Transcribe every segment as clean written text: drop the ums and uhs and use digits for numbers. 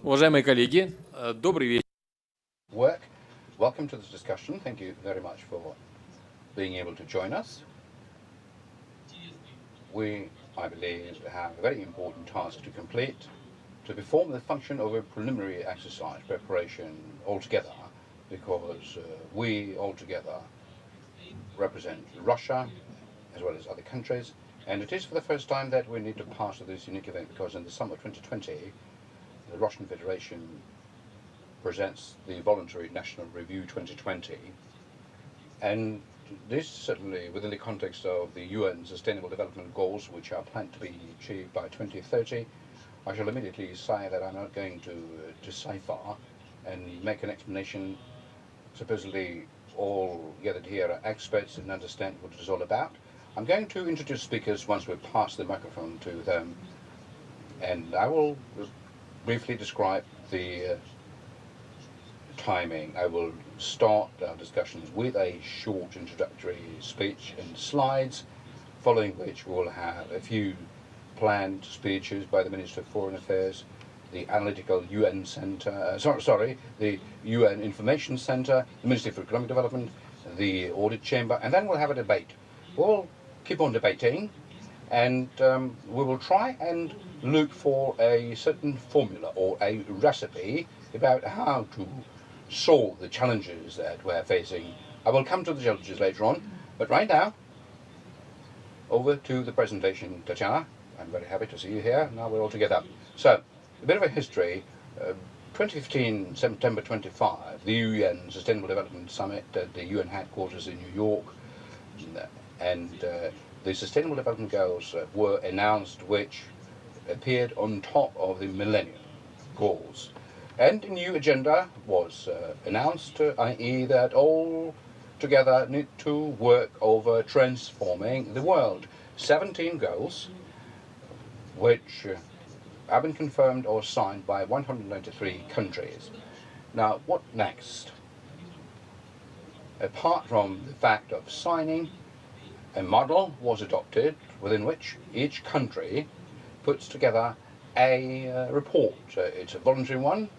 Уважаемые коллеги, добрый вечер. Work. Welcome to this discussion. Thank you very much for being able to join us. We, I believe, have a very important task to complete, to perform the function of a preliminary exercise preparation altogether, because we altogether represent Russia as well as other countries, and it is for the first time that we need to pass to this unique event, because in the summer 2020, the Russian Federation presents the Voluntary National Review 2020, and this certainly within the context of the UN Sustainable Development Goals, which are planned to be achieved by 2030. I shall immediately say that I'm not going to decipher and make an explanation. Supposedly all gathered here are experts and understand what it is all about. I'm going to introduce speakers once we pass the microphone to them, and I will briefly describe the timing. I will start our discussions with a short introductory speech and slides, following which we will have a few planned speeches by the Minister of Foreign Affairs, the Analytical UN Center, the UN Information Center, the Ministry for Economic Development, the Audit Chamber, and then we'll have a debate. We'll keep on debating, and we will try and look for a certain formula or a recipe about how to solve the challenges that we're facing. I will come to the challenges later on, but right now, over to the presentation, Tatiana. I'm very happy to see you here. Now we're all together. So, a bit of a history. 2015, September 25, the UN Sustainable Development Summit at the UN headquarters in New York, and the Sustainable Development Goals were announced, which appeared on top of the Millennium Goals. And a new agenda was announced, i.e. that all together need to work over transforming the world. 17 goals, which have been confirmed or signed by 193 countries. Now, what next? Apart from the fact of signing, a model was adopted within which each country puts together a report. It's a voluntary one,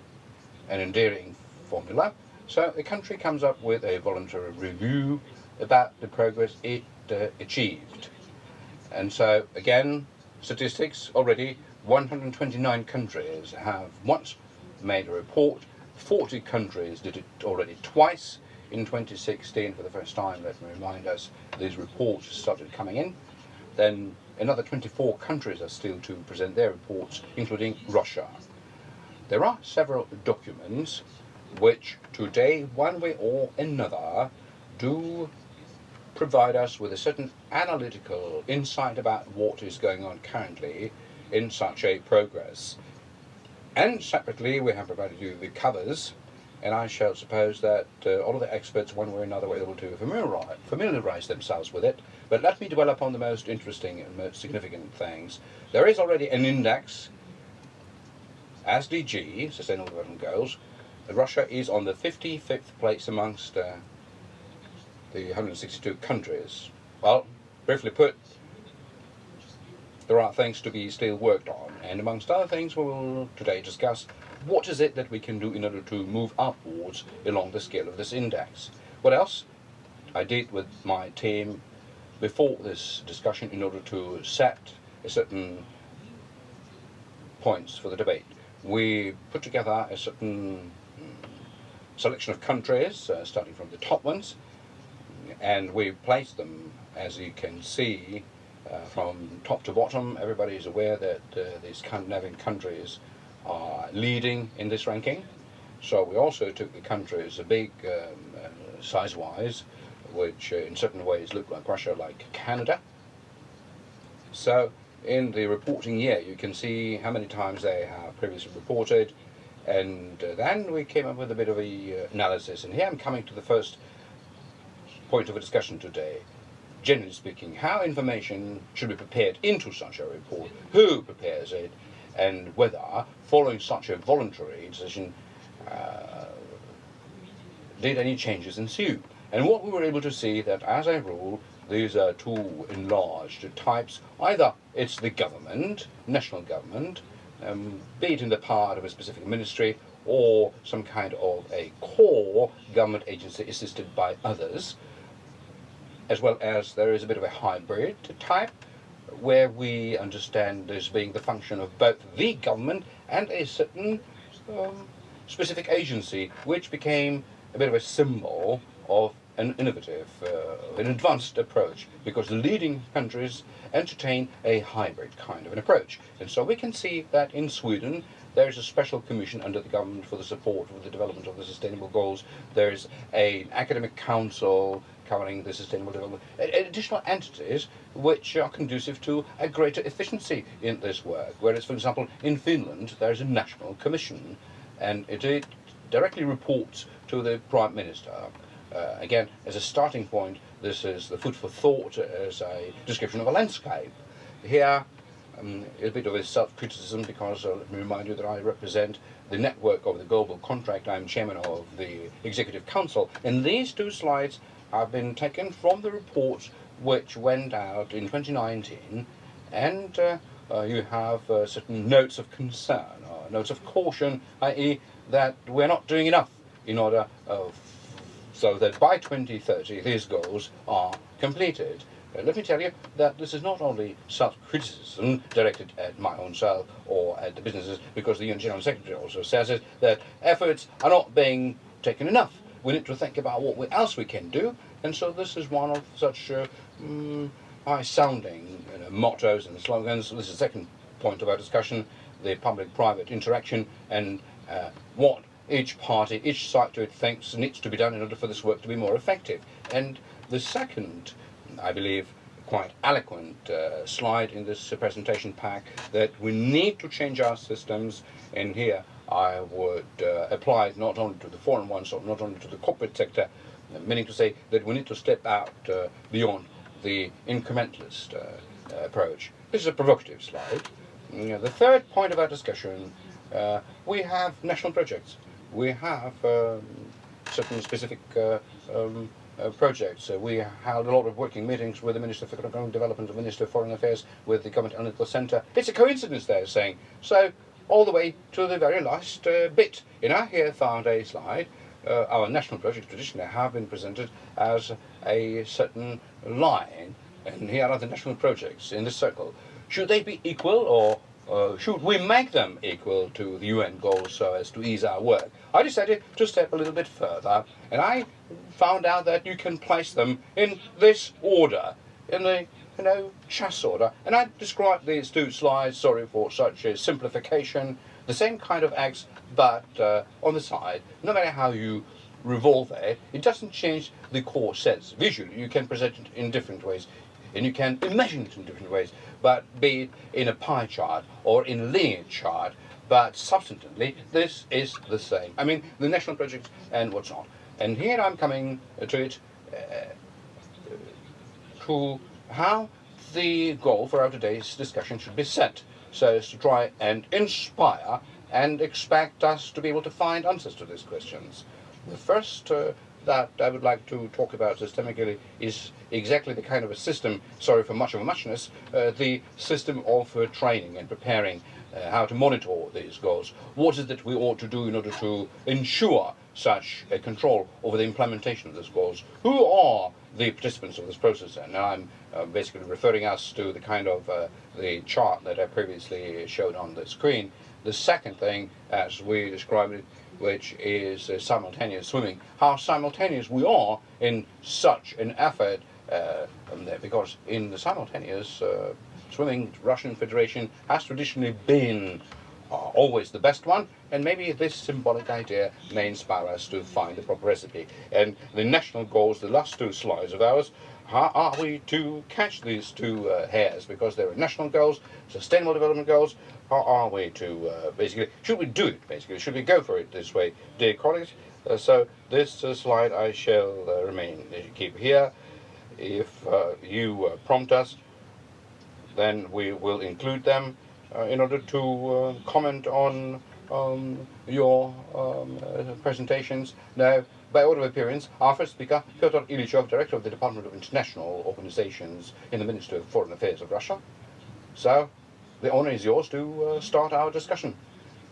an endearing formula. So a country comes up with a voluntary review about the progress it achieved. And so again, statistics already, 129 countries have once made a report. 40 countries did it already twice. In 2016, for the first time, let me remind us, these reports started coming in. Then another 24 countries are still to present their reports, including Russia. There are several documents which today, one way or another, do provide us with a certain analytical insight about what is going on currently in such a progress. And separately, we have provided you the covers, and I shall suppose that all of the experts, one way or another, were able to familiarize themselves with it. But let me dwell upon the most interesting and most significant things. There is already an index, SDGs, Sustainable Development Goals. Russia is on the 55th place amongst the 162 countries. Well, briefly put, there are things to be still worked on, and amongst other things we will today discuss what is it that we can do in order to move upwards along the scale of this index. What else I did with my team before this discussion in order to set a certain points for the debate. We put together a certain selection of countries, starting from the top ones, and we placed them, as you can see, from top to bottom. Everybody is aware that these Scandinavian countries are leading in this ranking. So we also took the countries a big size-wise, which in certain ways look like Russia, like Canada. So in the reporting year, you can see how many times they have previously reported, and then we came up with a bit of a analysis. And here I'm coming to the first point of a discussion today. Generally speaking, how information should be prepared into such a report, who prepares it, and whether, following such a voluntary decision, did any changes ensue. And what we were able to see that, as a rule, these are two enlarged types. Either it's the government, national government, be it in the part of a specific ministry or some kind of a core government agency assisted by others, as well as there is a bit of a hybrid type, where we understand this being the function of both the government and a certain specific agency, which became a bit of a symbol of an innovative, an advanced approach, because the leading countries entertain a hybrid kind of an approach. And so we can see that in Sweden there is a special commission under the government for the support of the development of the sustainable goals. There's an academic council covering the sustainable development, additional entities which are conducive to a greater efficiency in this work. Whereas, for example, in Finland there is a national commission, and it directly reports to the Prime Minister. Again, as a starting point, this is the food for thought as a description of a landscape. Here, a bit of a self-criticism, because let me remind you that I represent the network of the Global Contract. I'm chairman of the Executive Council, and these two slides have been taken from the report which went out in 2019, and you have certain notes of concern, or notes of caution, i.e. that we're not doing enough in order so that by 2030 these goals are completed. Let me tell you that this is not only self-criticism directed at my own self or at the businesses, because the UN General Secretary also says it, that efforts are not being taken enough. We need to think about what else we can do, and so this is one of such high-sounding mottos and slogans. This is the second point of our discussion, the public-private interaction, and what each party, each side to it thinks needs to be done in order for this work to be more effective. And the second, I believe, quite eloquent slide in this presentation pack, that we need to change our systems, and here I would apply it not only to the foreign ones, or not only to the corporate sector, meaning to say that we need to step out beyond the incrementalist approach. This is a provocative slide. The third point of our discussion, we have national projects. We have certain specific projects. We held a lot of working meetings with the Minister for Economic Development, the Minister of Foreign Affairs, with the Government Analytical Centre. It's a coincidence, they're saying. So, all the way to the very last bit. And I here found a slide. Our national projects traditionally have been presented as a certain line, and here are the national projects in this circle. Should they be equal, or should we make them equal to the UN goals so as to ease our work? I decided to step a little bit further, and I found out that you can place them in this order, in the chess order. And I described these two slides, sorry for such a simplification, the same kind of X, but on the side. No matter how you revolve it, it doesn't change the core sense. Visually, you can present it in different ways, and you can imagine it in different ways, but be it in a pie chart or in a linear chart, but substantively, this is the same. I mean, the national projects and what's not. And here I'm coming to it, to how the goal for our today's discussion should be set, so as to try and inspire and expect us to be able to find answers to these questions. The first that I would like to talk about systemically is exactly the kind of a system, sorry for much of a muchness, the system of training and preparing, how to monitor these goals. What is it that we ought to do in order to ensure such a control over the implementation of these goals? Who are the participants of this process? And I'm basically referring us to the kind of the chart that I previously showed on the screen. The second thing, as we described it, which is simultaneous swimming, how simultaneous we are in such an effort, because in the simultaneous swimming, Russian Federation has traditionally been always the best one, and maybe this symbolic idea may inspire us to find the proper recipe. And the national goals, the last two slides of ours, how are we to catch these two hairs? Because there are national goals, sustainable development goals. How are we to basically, should we do it basically? Should we go for it this way, dear colleagues? So this slide I shall keep here. If you prompt us, then we will include them in order to comment on your presentations. Now, by order of appearance, our first speaker, Pyotr Ilyachov, Director of the Department of International Organizations in the Ministry of Foreign Affairs of Russia. So, the honor is yours to start our discussion.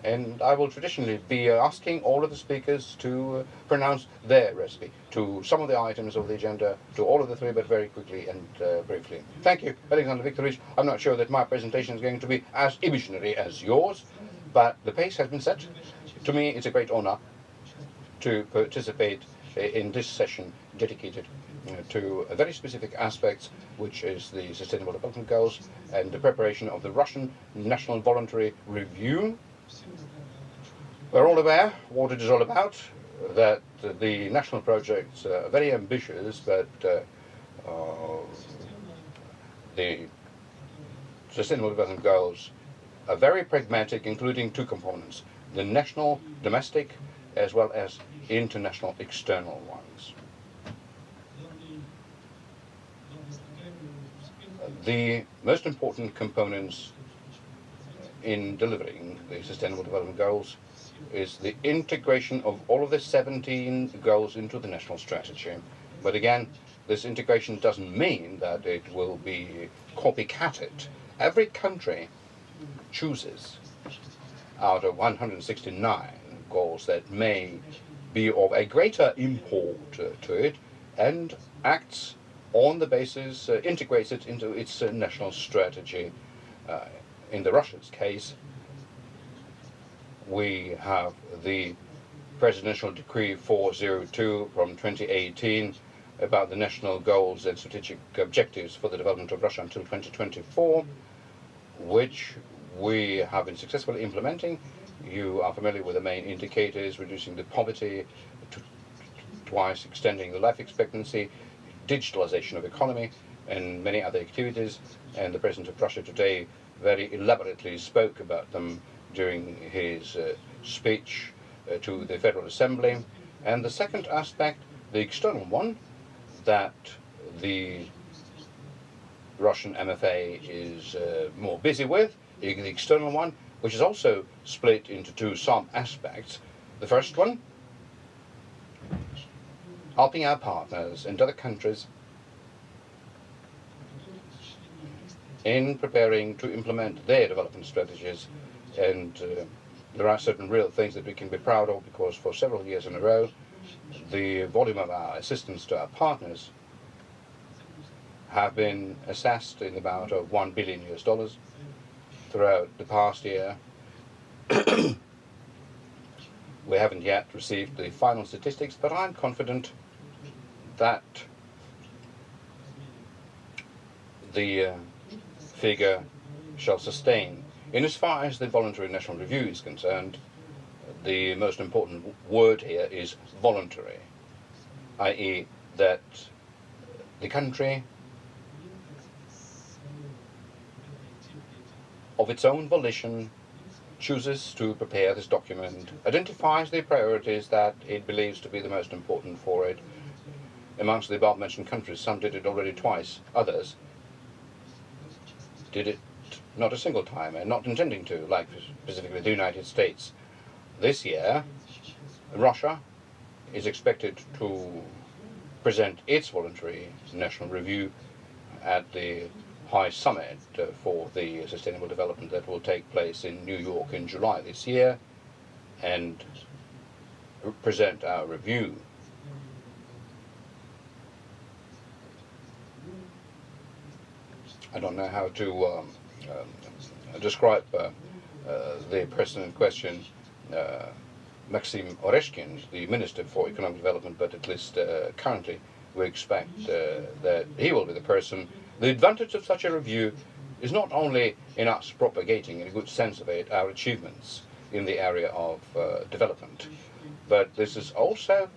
And I will traditionally be asking all of the speakers to pronounce their recipe to some of the items of the agenda, to all of the three, but very quickly and briefly. Thank you, Alexander Viktorovich. I'm not sure that my presentation is going to be as emissionary as yours, but the pace has been set. To me, it's a great honor to participate in this session dedicated to very specific aspects, which is the Sustainable Development Goals and the preparation of the Russian National Voluntary Review. We're all aware what it is all about, that the national projects are very ambitious, but the Sustainable Development Goals are very pragmatic, including two components, the national domestic as well as international external ones. The most important components in delivering the Sustainable Development Goals is the integration of all of the 17 goals into the national strategy. But again, this integration doesn't mean that it will be copycatted. Every country chooses out of 169 goals that may be of a greater import to it and acts on the basis, integrates it into its national strategy. In the Russia's case, we have the Presidential Decree 402 from 2018 about the national goals and strategic objectives for the development of Russia until 2024, which we have been successfully implementing. You are familiar with the main indicators: reducing the poverty, twice extending the life expectancy, digitalization of economy, and many other activities. And the President of Russia today very elaborately spoke about them during his speech to the Federal Assembly. And the second aspect, the external one, that the Russian MFA is more busy with, the external one, which is also split into two sub-aspects. The first one, helping our partners and other countries in preparing to implement their development strategies. And there are certain real things that we can be proud of, because for several years in a row, the volume of our assistance to our partners have been assessed in about $1 billion throughout the past year. We haven't yet received the final statistics, but I'm confident that the figure shall sustain. In as far as the Voluntary National Review is concerned, the most important word here is voluntary, i.e. that the country of its own volition chooses to prepare this document, identifies the priorities that it believes to be the most important for it. Amongst the above-mentioned countries, some did it already twice, others did it not a single time and not intending to, like specifically the United States. This year, Russia is expected to present its voluntary national review at the High Summit for the Sustainable Development that will take place in New York in July this year, and present our review. I don't know how to describe the person in question, Maxim Oreshkin, the Minister for Economic Development, but at least currently we expect that he will be the person. The advantage of such a review is not only in us propagating, in a good sense of it, our achievements in the area of development, but this is also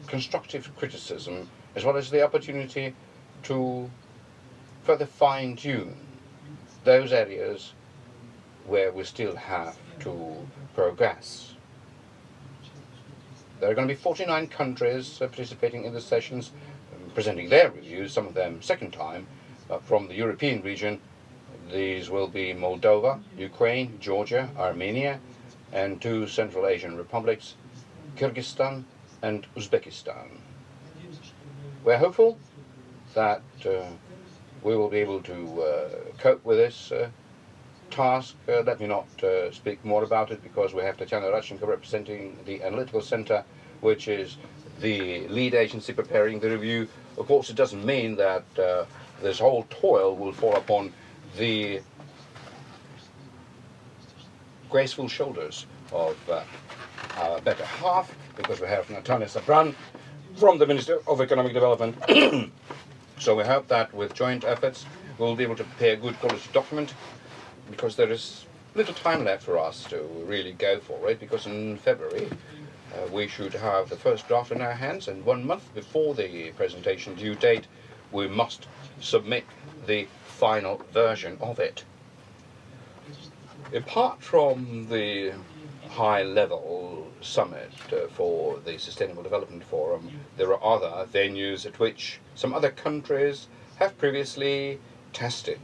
constructive criticism, as well as the opportunity to further fine-tune those areas where we still have to progress. There are going to be 49 countries participating in the sessions, presenting their reviews, some of them second time, from the European region. These will be Moldova, Ukraine, Georgia, Armenia, and 2 Central Asian republics, Kyrgyzstan and Uzbekistan. We're hopeful that we will be able to cope with this task. Let me not speak more about it because we have Tatiana Radchenko representing the Analytical Center, which is the lead agency preparing the review. Of course, it doesn't mean that this whole toil will fall upon the graceful shoulders of our better half, because we have Natalia Sabran from the Ministry of Economic Development. So we hope that with joint efforts we'll be able to prepare a good quality document, because there is little time left for us to really go for it, because in February we should have the first draft in our hands, and 1 month before the presentation due date we must submit the final version of it. Apart from the high-level summit for the Sustainable Development Forum, there are other venues at which some other countries have previously tested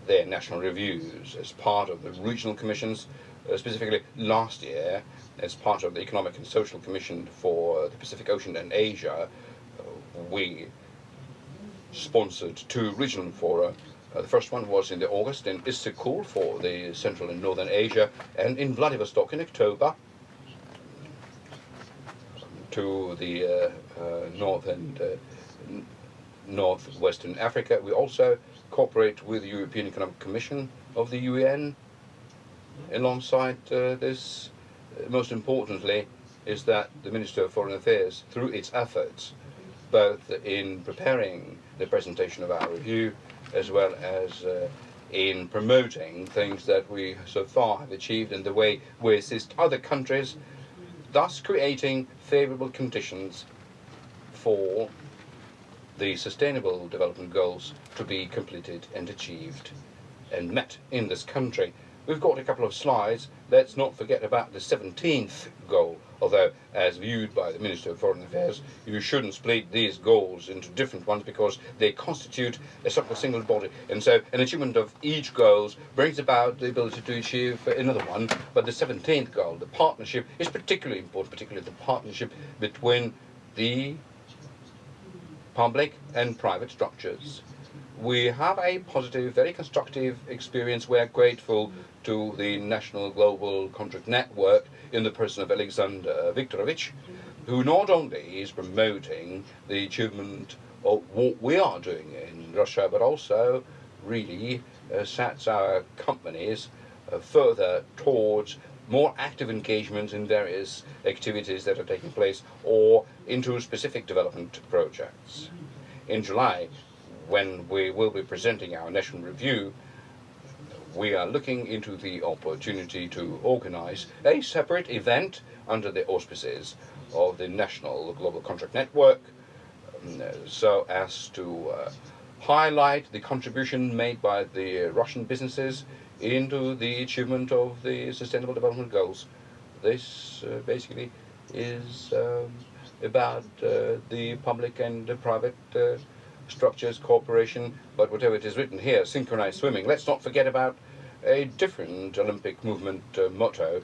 their national reviews as part of the regional commissions. Specifically last year, as part of the Economic and Social Commission for the Pacific Ocean and Asia, we sponsored 2 regional fora. The first one was in August in Istanbul for the Central and Northern Asia, and in Vladivostok in October to the North and Northwestern Africa. We also cooperate with the European Economic Commission of the UN. Alongside this, most importantly, is that the Ministry of Foreign Affairs, through its efforts, both in preparing the presentation of our review, as well as in promoting things that we so far have achieved in the way we assist other countries, thus creating favorable conditions for the Sustainable Development Goals to be completed and achieved and met in this country. We've got a couple of slides. Let's not forget about the 17th goal, although as viewed by the Minister of Foreign Affairs, you shouldn't split these goals into different ones because they constitute a sort of a single body. And so an achievement of each goal brings about the ability to achieve another one. But the 17th goal, the partnership, is particularly important, particularly the partnership between the public and private structures. We have a positive, very constructive experience. We're grateful to the National Global Contract Network in the person of Alexander Viktorovich, who not only is promoting the achievement of what we are doing in Russia, but also really sets our companies further towards more active engagement in various activities that are taking place or into specific development projects. In July, when we will be presenting our national review, we are looking into the opportunity to organize a separate event under the auspices of the National Global Contract Network, so as to highlight the contribution made by the Russian businesses into the achievement of the Sustainable Development Goals. This basically is about the public and the private structures, cooperation, but whatever it is written here, synchronized swimming. Let's not forget about a different Olympic movement motto.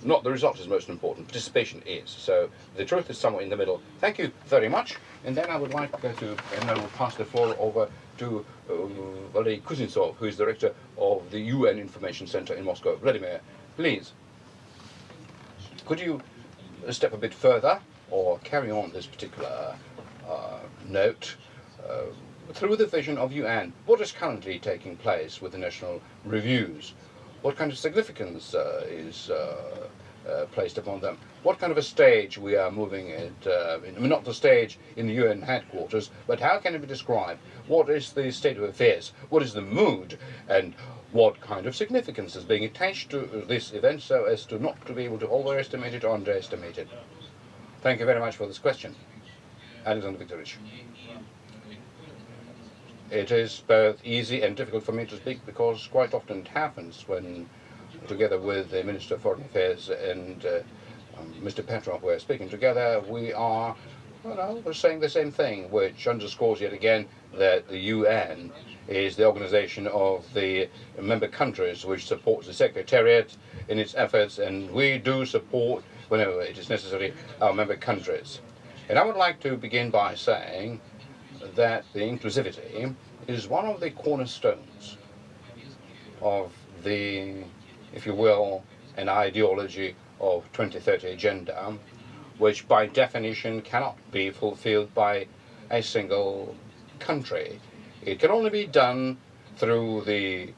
Not the result is most important, participation is. So the truth is somewhere in the middle. Thank you very much. And then I would like and I will pass the floor over to Valery Kuznetsov, who is director of the UN Information Center in Moscow. Vladimir, please, could you step a bit further or carry on this particular note through the vision of UN? What is currently taking place with the national reviews? What kind of significance is placed upon them? What kind of a stage we are moving at? I mean, not the stage in the UN headquarters, but how can it be described? What is the state of affairs? What is the mood? And what kind of significance is being attached to this event so as to not to be able to overestimate it or underestimate it? Thank you very much for this question, Alexander Viktorovich. It is both easy and difficult for me to speak because quite often it happens when, together with the Minister of Foreign Affairs and Mr. Petrov, we're speaking together, we are, we're saying the same thing, which underscores yet again that the UN is the organization of the member countries which supports the Secretariat in its efforts, and we do support, whenever it is necessary, our member countries. And I would like to begin by saying that the inclusivity is one of the cornerstones of the, if you will, an ideology of 2030 agenda, which by definition cannot be fulfilled by a single country. It can only be done through the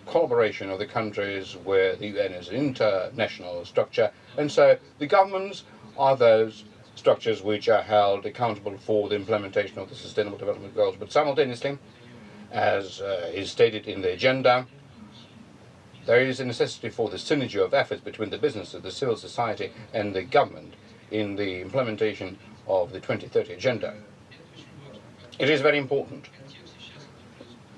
collaboration of the countries where the UN is an international structure, and so the governments are those structures which are held accountable for the implementation of the Sustainable Development Goals. But simultaneously, as is stated in the agenda, there is a necessity for the synergy of efforts between the businesses, the civil society, and the government in the implementation of the 2030 agenda. It is very important.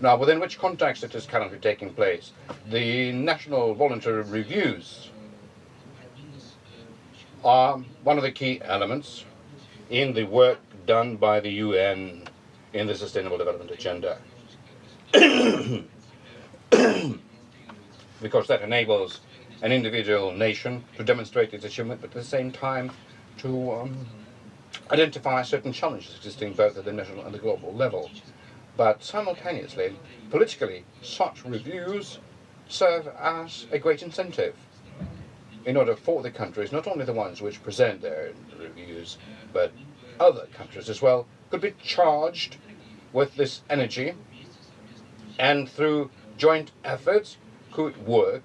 Now, within which context it is currently taking place? The national voluntary reviews are one of the key elements in the work done by the UN in the Sustainable Development Agenda. Because that enables an individual nation to demonstrate its achievement, but at the same time to identify certain challenges existing both at the national and the global level. But simultaneously, politically, such reviews serve as a great incentive in order for the countries, not only the ones which present their reviews, but other countries as well, could be charged with this energy and through joint efforts could work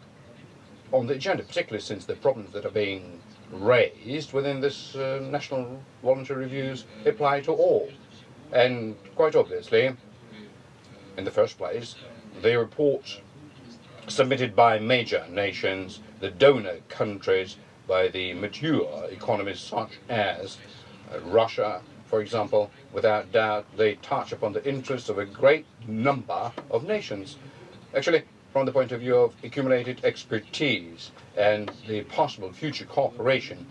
on the agenda, particularly since the problems that are being raised within this national voluntary reviews apply to all. And quite obviously, in the first place, the report submitted by major nations, the donor countries, by the mature economies such as Russia, for example, without doubt, they touch upon the interests of a great number of nations. Actually, from the point of view of accumulated expertise and the possible future cooperation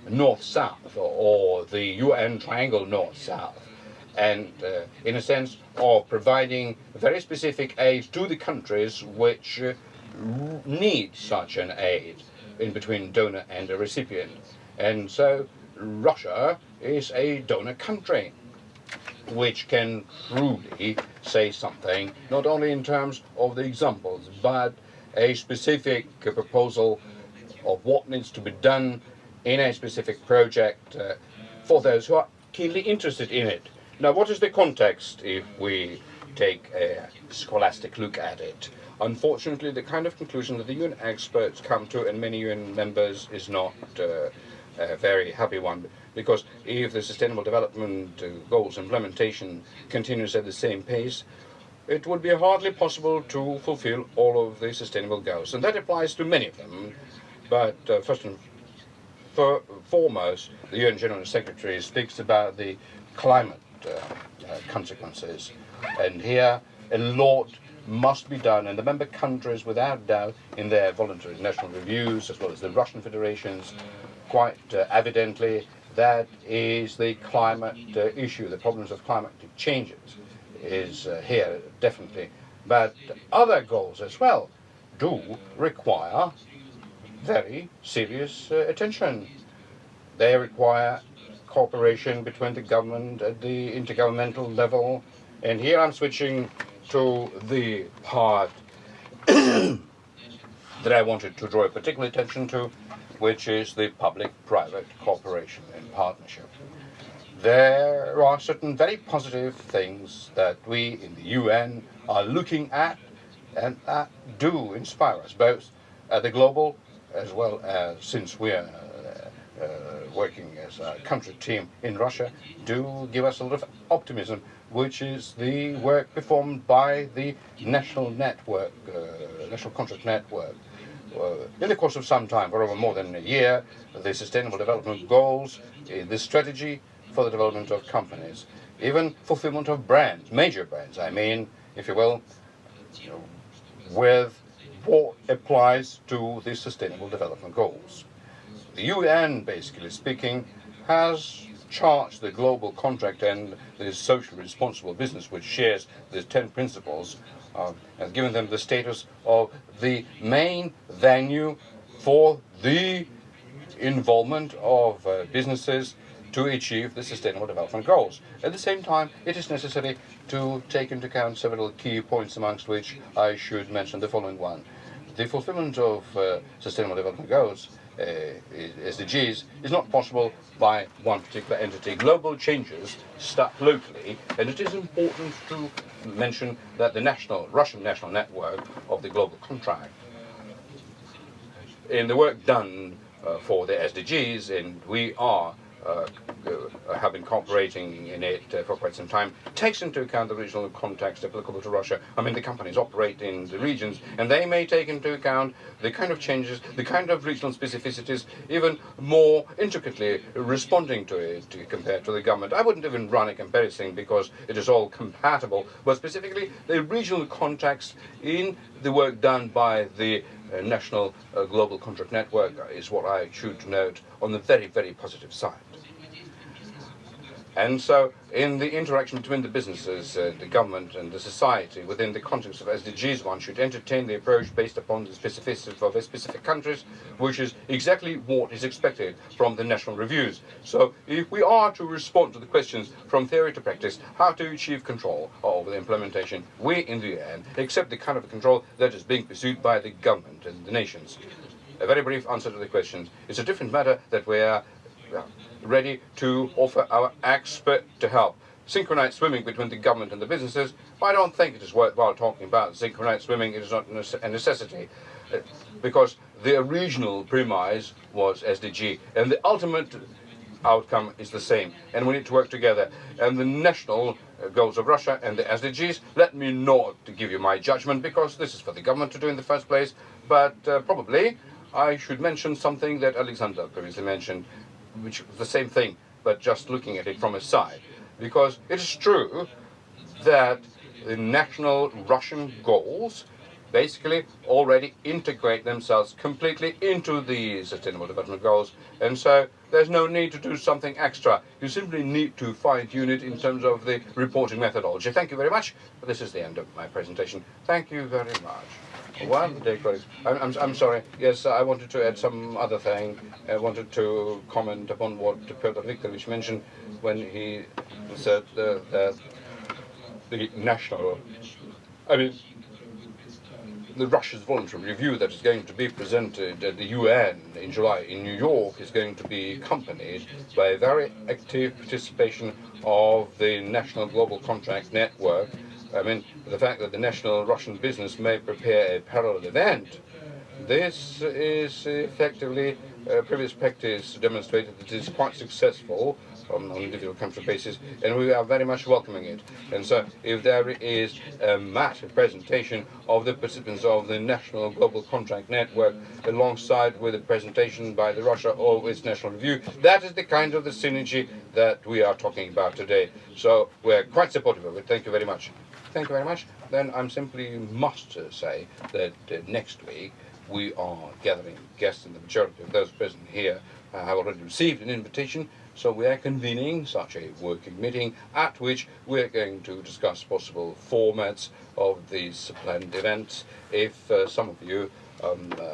North-South, or the UN Triangle North-South, and in a sense of providing very specific aid to the countries which need such an aid in between donor and a recipient. And so Russia is a donor country which can truly say something, not only in terms of the examples, but a specific proposal of what needs to be done in a specific project for those who are keenly interested in it. Now, what is the context if we take a scholastic look at it? Unfortunately, the kind of conclusion that the UN experts come to and many UN members is not a very happy one, because if the Sustainable Development Goals implementation continues at the same pace, it would be hardly possible to fulfill all of the sustainable goals. And that applies to many of them. But first and foremost, the UN General Secretary speaks about the climate consequences. And here, a lot must be done, and the member countries, without doubt, in their voluntary national reviews, as well as the Russian federations, quite evidently, that is the climate issue. The problems of climatic changes is here, definitely. But other goals as well do require very serious attention. They require cooperation between the government at the intergovernmental level. And here I'm switching to the part that I wanted to draw particular attention to, which is the public-private cooperation and partnership. There are certain very positive things that we in the UN are looking at, and that do inspire us, both at the global as well as, since we are working as a country team in Russia, do give us a lot of optimism, which is the work performed by the National Network, National Contract Network. In the course of some time, for over more than a year, the Sustainable Development Goals, the strategy for the development of companies, even fulfillment of brands, major brands, I mean, if you will, with what applies to the Sustainable Development Goals. The UN, basically speaking, has charged the global contract and the socially responsible business, which shares the 10 principles, and given them the status of the main venue for the involvement of businesses to achieve the Sustainable Development Goals. At the same time, it is necessary to take into account several key points, amongst which I should mention the following one. The fulfillment of Sustainable Development Goals, SDGs, is not possible by one particular entity. Global changes start locally, and it is important to mention that the Russian national network of the global contract, in the work done for the SDGs, and we have been cooperating in it for quite some time, takes into account the regional context applicable to Russia. I mean, the companies operate in the regions, and they may take into account the kind of changes, the kind of regional specificities, even more intricately responding to it compared to the government. I wouldn't even run a comparison because it is all compatible, but specifically the regional context in the work done by the National Global Contract Network is what I should note on the very, very positive side. And so, in the interaction between the businesses, the government and the society within the context of SDGs, one should entertain the approach based upon the specificities of specific countries, which is exactly what is expected from the national reviews. So, if we are to respond to the questions from theory to practice, how to achieve control over the implementation, we in the UN accept the kind of control that is being pursued by the government and the nations. A very brief answer to the questions. It's a different matter that we are ready to offer our expert to help. Synchronized swimming between the government and the businesses, I don't think it is worthwhile talking about synchronized swimming. It is not a necessity, because the original premise was SDG, and the ultimate outcome is the same, and we need to work together. And the national goals of Russia and the SDGs, let me not give you my judgment, because this is for the government to do in the first place, but probably I should mention something that Alexander previously mentioned, which is the same thing, but just looking at it from a side. Because it is true that the national Russian goals basically already integrate themselves completely into the Sustainable Development Goals, and so there's no need to do something extra. You simply need to fine-tune it in terms of the reporting methodology. Thank you very much. This is the end of my presentation. Thank you very much. One day, colleagues. I'm sorry. Yes, I wanted to add some other thing. I wanted to comment upon what Piotr Viktorovich mentioned when he said that the national, the Russia's voluntary review that is going to be presented at the UN in July in New York is going to be accompanied by a very active participation of the National Global Contract Network. I mean, the fact that the national Russian business may prepare a parallel event, this is effectively previous practice demonstrated that it is quite successful on an individual country basis, and we are very much welcoming it. And so, if there is a massive presentation of the participants of the National Global Contract Network alongside with a presentation by the Russia of its national review, that is the kind of the synergy that we are talking about today. So, we're quite supportive of it. Thank you very much. Thank you very much. Then I simply must say that next week we are gathering guests, and the majority of those present here have already received an invitation. So we are convening such a working meeting at which we are going to discuss possible formats of these planned events. If some of you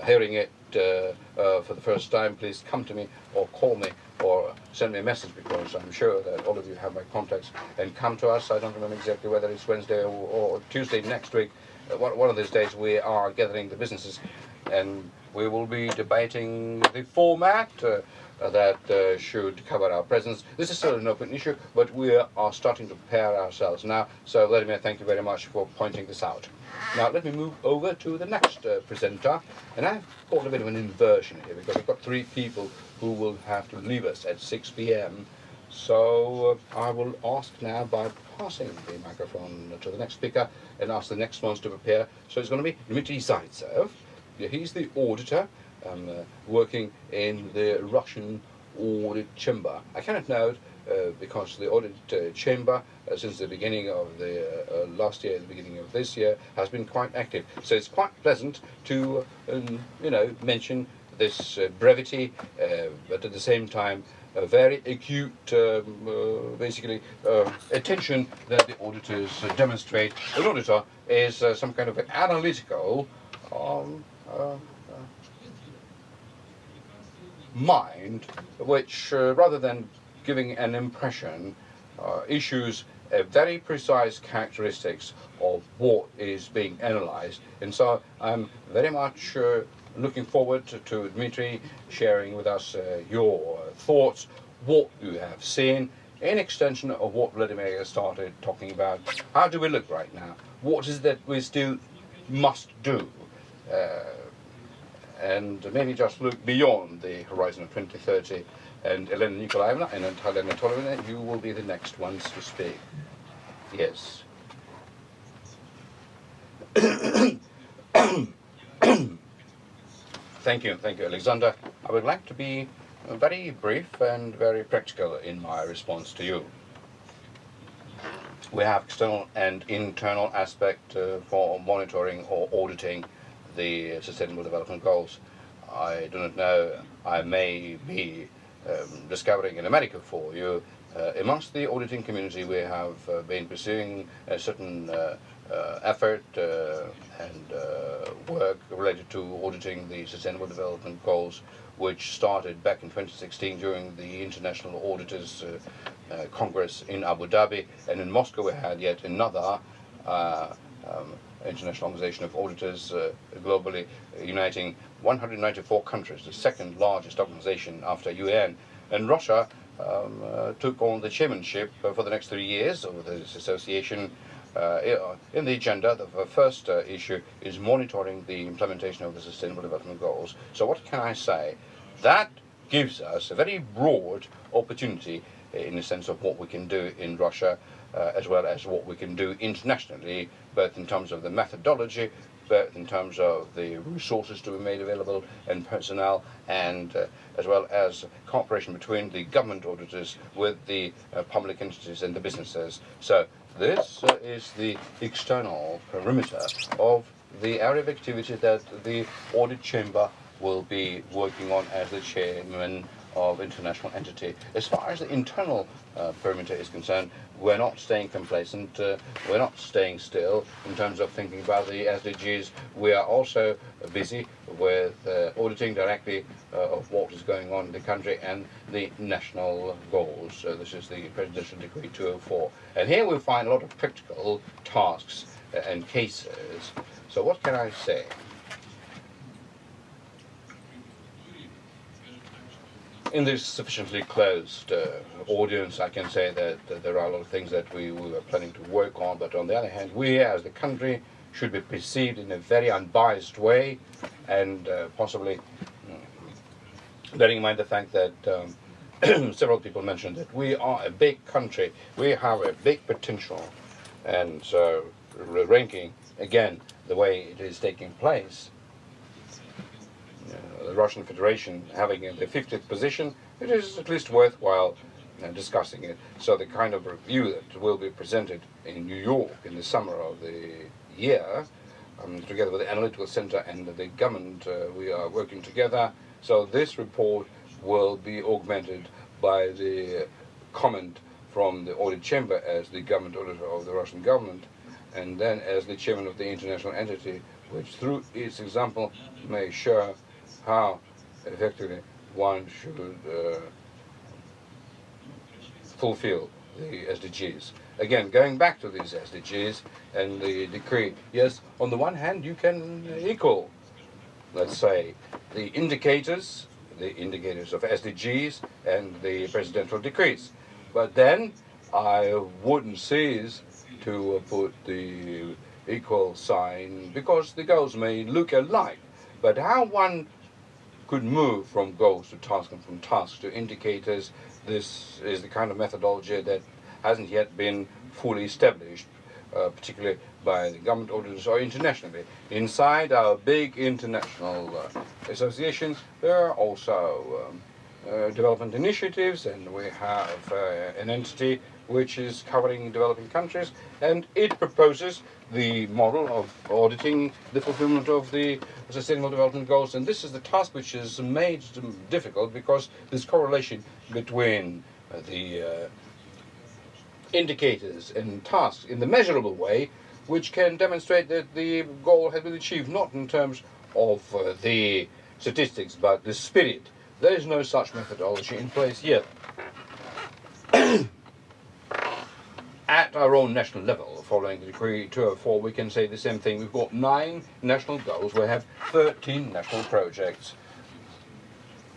hearing it for the first time, please come to me or call me or send me a message, because I'm sure that all of you have my contacts, and come to us. I don't remember exactly whether it's Wednesday or Tuesday next week. One of those days we are gathering the businesses, and we will be debating the format that should cover our presence. This is still an open issue, but we are starting to prepare ourselves now. So Vladimir, thank you very much for pointing this out. Now let me move over to the next presenter, and I've got a bit of an inversion here because I've got three people who will have to leave us at 6 p.m. So I will ask now by passing the microphone to the next speaker and ask the next ones to prepare. So it's going to be Dmitry Zaitsev. He's the auditor working in the Russian audit chamber. I cannot note because the audit chamber, since the beginning of the last year, the beginning of this year, has been quite active. So it's quite pleasant to, mention this brevity, but at the same time, a very acute, attention that the auditors demonstrate. An auditor is some kind of an analytical mind, which rather than giving an impression, issues very precise characteristics of what is being analyzed. And so I'm very much looking forward to Dmitry sharing with us your thoughts, what you have seen, in extension of what Vladimir started talking about. How do we look right now? What is it that we still must do? And maybe just look beyond the horizon of 2030. And Elena Nikolaevna and Natalia Anatolyevna, you will be the next ones to speak. Yes. Thank you, Alexander. I would like to be very brief and very practical in my response to you. We have external and internal aspect for monitoring or auditing the Sustainable Development Goals. I do not know, I may be discovering in America for you. Amongst the auditing community, we have been pursuing a certain effort and work related to auditing the Sustainable Development Goals, which started back in 2016 during the International Auditors Congress in Abu Dhabi, and in Moscow we had yet another international organization of auditors globally, uniting 194 countries, the second largest organization after UN. And Russia took on the chairmanship for the next 3 years of this association. In the agenda, the first issue is monitoring the implementation of the Sustainable Development Goals. So what can I say? That gives us a very broad opportunity in the sense of what we can do in Russia, as well as what we can do internationally, both in terms of the methodology, both in terms of the resources to be made available and personnel, and as well as cooperation between the government auditors with the public entities and the businesses. So this is the external perimeter of the area of activity that the audit chamber will be working on as the chairman of international entity. As far as the internal perimeter is concerned, we're not staying complacent, we're not staying still in terms of thinking about the SDGs. We are also busy with auditing directly of what is going on in the country and the national goals. This is the Presidential Decree 204. And here we find a lot of practical tasks and cases. So what can I say? In this sufficiently closed audience, I can say that there are a lot of things that we were planning to work on, but on the other hand, we as the country should be perceived in a very unbiased way, and possibly bearing in mind the fact that several people mentioned that we are a big country, we have a big potential, and so ranking, again, the way it is taking place, the Russian Federation having the 50th position, it is at least worthwhile discussing it. So the kind of review that will be presented in New York in the summer of the year, together with the Analytical Center and the government, we are working together. So this report will be augmented by the comment from the audit chamber as the government auditor of the Russian government, and then as the chairman of the international entity, which through its example may show how effectively one should fulfill the SDGs. Again, going back to these SDGs and the decree, yes, on the one hand you can equal, let's say, the indicators of SDGs and the presidential decrees. But then I wouldn't cease to put the equal sign, because the goals may look alike, but how one could move from goals to tasks and from tasks to indicators, this is the kind of methodology that hasn't yet been fully established, particularly by the government auditors or internationally. Inside our big international associations, there are also development initiatives, and we have an entity which is covering developing countries, and it proposes the model of auditing the fulfillment of the Sustainable Development Goals. And this is the task which is made difficult because this correlation between the indicators and tasks in the measurable way, which can demonstrate that the goal has been achieved, not in terms of the statistics, but the spirit. There is no such methodology in place yet. at our own national level, following the Decree 204, we can say the same thing. We've got 9 national goals. We have 13 national projects.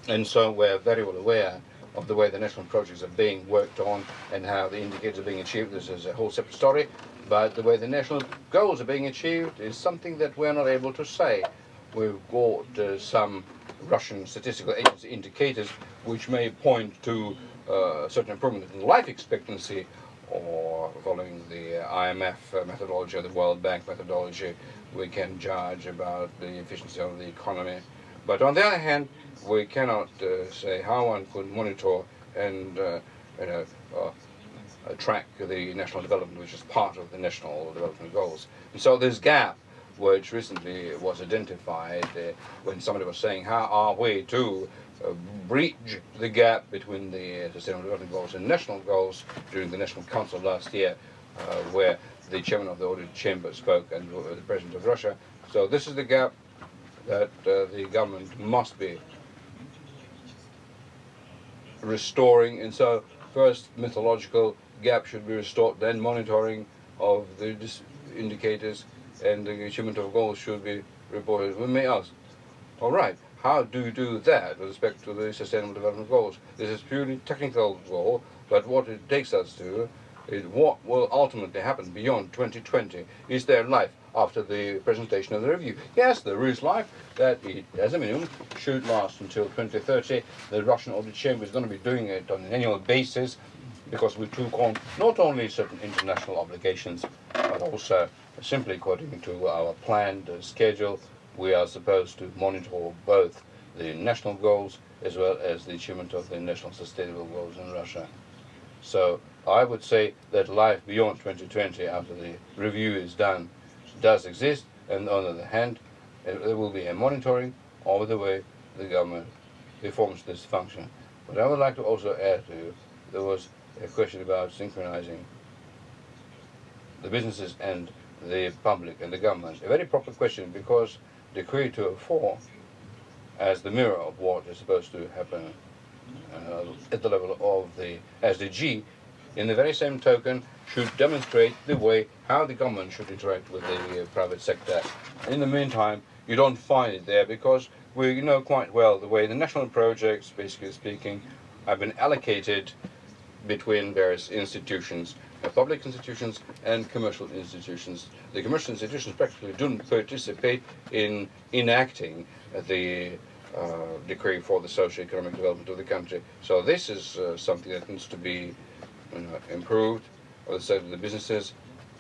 And so we're very well aware of the way the national projects are being worked on and how the indicators are being achieved. This is a whole separate story. But the way the national goals are being achieved is something that we're not able to say. We've got some Russian statistical agency indicators which may point to certain improvement in life expectancy, or following the IMF methodology or the World Bank methodology, we can judge about the efficiency of the economy. But on the other hand, we cannot say how one could monitor and track the national development, which is part of the national development goals. And so this gap, which recently was identified when somebody was saying, how are we to bridge the gap between the Sustainable Development Goals and national goals during the National Council last year, where the chairman of the Audit Chamber spoke and the president of Russia. So this is the gap that the government must be restoring. And so first mythological gap should be restored, then monitoring of the indicators and the achievement of goals should be reported. We may ask, all right, how do you do that with respect to the Sustainable Development Goals? This is purely technical goal, but what it takes us to is what will ultimately happen beyond 2020. Is there life after the presentation of the review? Yes, there is life. That it, as a minimum, should last until 2030. The Russian Audit Chamber is going to be doing it on an annual basis, because we took on not only certain international obligations, but also simply according to our planned schedule, we are supposed to monitor both the national goals as well as the achievement of the national sustainable goals in Russia. So I would say that life beyond 2020, after the review is done, does exist, and on the other hand, there will be a monitoring of the way the government performs this function. But I would like to also add to you, there was a question about synchronizing the businesses and the public and the government. A very proper question, because Decree 204, as the mirror of what is supposed to happen at the level of the SDG, in the very same token, should demonstrate the way how the government should interact with the private sector. In the meantime, you don't find it there, because we know quite well the way the national projects, basically speaking, have been allocated between various institutions, public institutions and commercial institutions. The commercial institutions practically don't participate in enacting the decree for the socio-economic development of the country. So this is something that needs to be improved on the side of the businesses,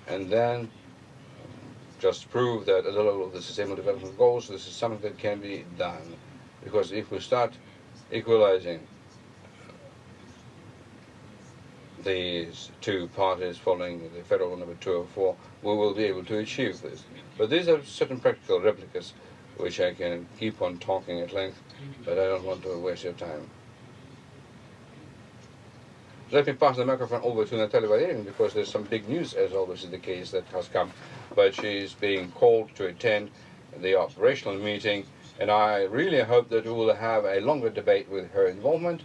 and then just prove that at the level of the Sustainable Development Goals, this is something that can be done. Because if we start equalizing these two parties following the federal number 204, we will be able to achieve this. But these are certain practical replicas which I can keep on talking at length, but I don't want to waste your time. Let me pass the microphone over to Natalia Valerievna, because there's some big news, as always is the case, that has come. But she's being called to attend the operational meeting, and I really hope that we will have a longer debate with her involvement.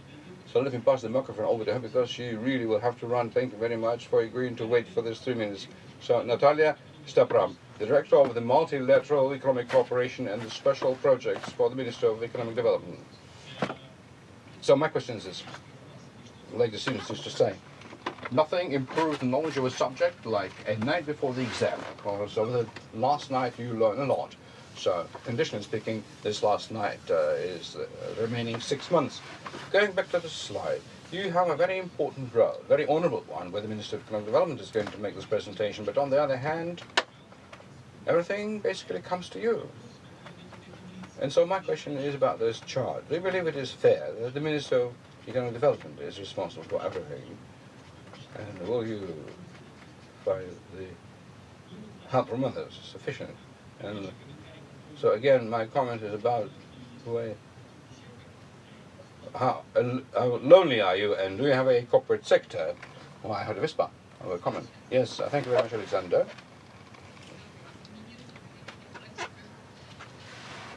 So let me pass the microphone over to her, because she really will have to run. Thank you very much for agreeing to wait for this 3 minutes. So Natalia Stapram, the Director of the Multilateral Economic Cooperation and the Special Projects for the Ministry of Economic Development. So my question is this, like the students used to say, nothing improves the knowledge of a subject like a night before the exam, because over the last night you learn a lot. So, conditionally speaking, this last night is the remaining 6 months. Going back to the slide, you have a very important role, very honourable one, where the Minister of Economic Development is going to make this presentation, but on the other hand, everything basically comes to you. And so my question is about this chart. Do you believe it is fair that the Minister of Economic Development is responsible for everything? And will you find the help from others sufficient? And so again, my comment is about the way, how lonely are you, and do you have a corporate sector? Well, I heard a whisper of a comment. Yes, thank you very much, Alexander.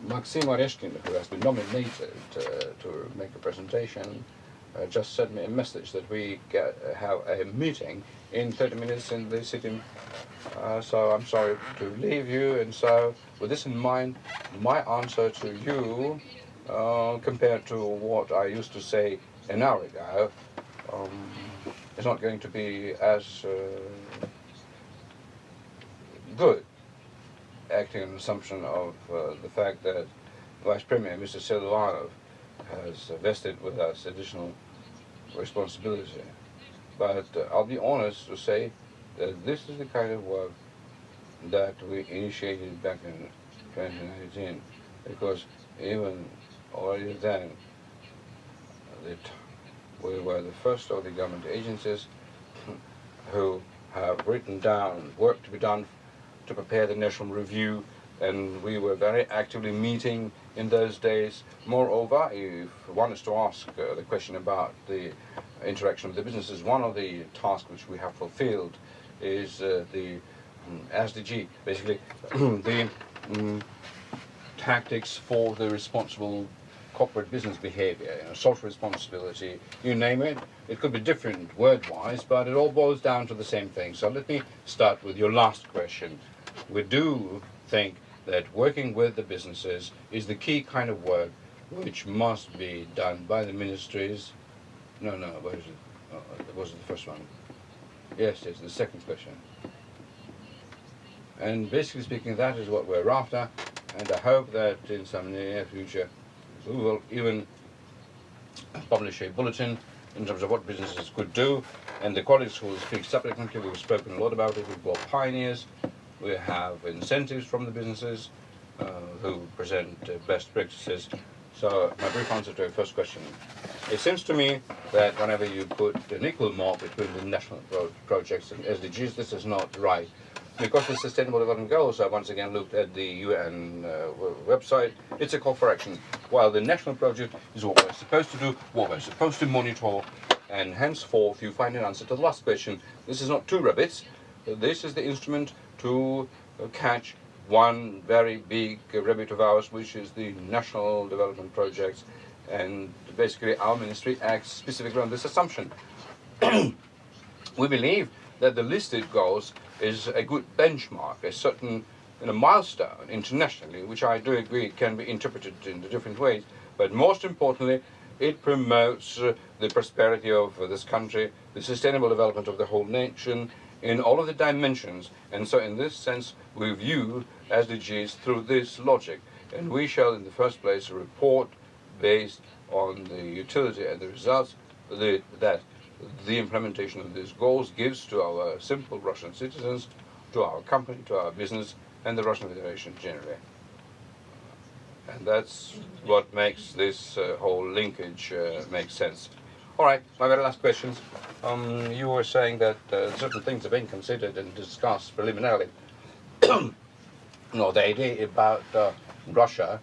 Maxim Oreshkin, who has been nominated to make a presentation, just sent me a message that we have a meeting in 30 minutes in the city. So I'm sorry to leave you, and so with this in mind, my answer to you, compared to what I used to say an hour ago, is not going to be as good, acting on the assumption of the fact that Vice Premier Mr. Silvanov has vested with us additional responsibility. But I'll be honest to say that this is the kind of work that we initiated back in 2019, because even already then we were the first of the government agencies who have written down work to be done to prepare the national review, and we were very actively meeting in those days. Moreover, if one is to ask the question about the interaction with the businesses, one of the tasks which we have fulfilled is the SDG, basically the tactics for the responsible corporate business behavior, social responsibility, you name it. It could be different word-wise, but it all boils down to the same thing. So let me start with your last question. We do think that working with the businesses is the key kind of work which must be done by the ministries. No, what is it? It wasn't the first one. Yes, the second question. And basically speaking, that is what we're after, and I hope that in some near future we will even publish a bulletin in terms of what businesses could do, and the colleagues who will speak subsequently, we've spoken a lot about it. We've got pioneers, we have incentives from the businesses who present best practices. So my brief answer to your first question, it seems to me that whenever you put an equal mark between the national projects and SDGs, this is not right. Because the Sustainable Development Goals, I once again looked at the UN website, it's a call for action. While the national project is what we're supposed to do, what we're supposed to monitor, and henceforth you find an answer to the last question. This is not two rabbits, this is the instrument to catch one very big rabbit of ours, which is the national development projects, and basically our ministry acts specifically on this assumption. We believe that the listed goals is a good benchmark, a certain milestone internationally, which I do agree can be interpreted in different ways, but most importantly, it promotes the prosperity of this country, the sustainable development of the whole nation in all of the dimensions, and so in this sense we view SDGs through this logic, and we shall in the first place report based on the utility and the results that the implementation of these goals gives to our simple Russian citizens, to our company, to our business, and the Russian Federation generally. And that's what makes this whole linkage make sense. All right, my very last questions. You were saying that certain things are being considered and discussed preliminarily. The idea about Russia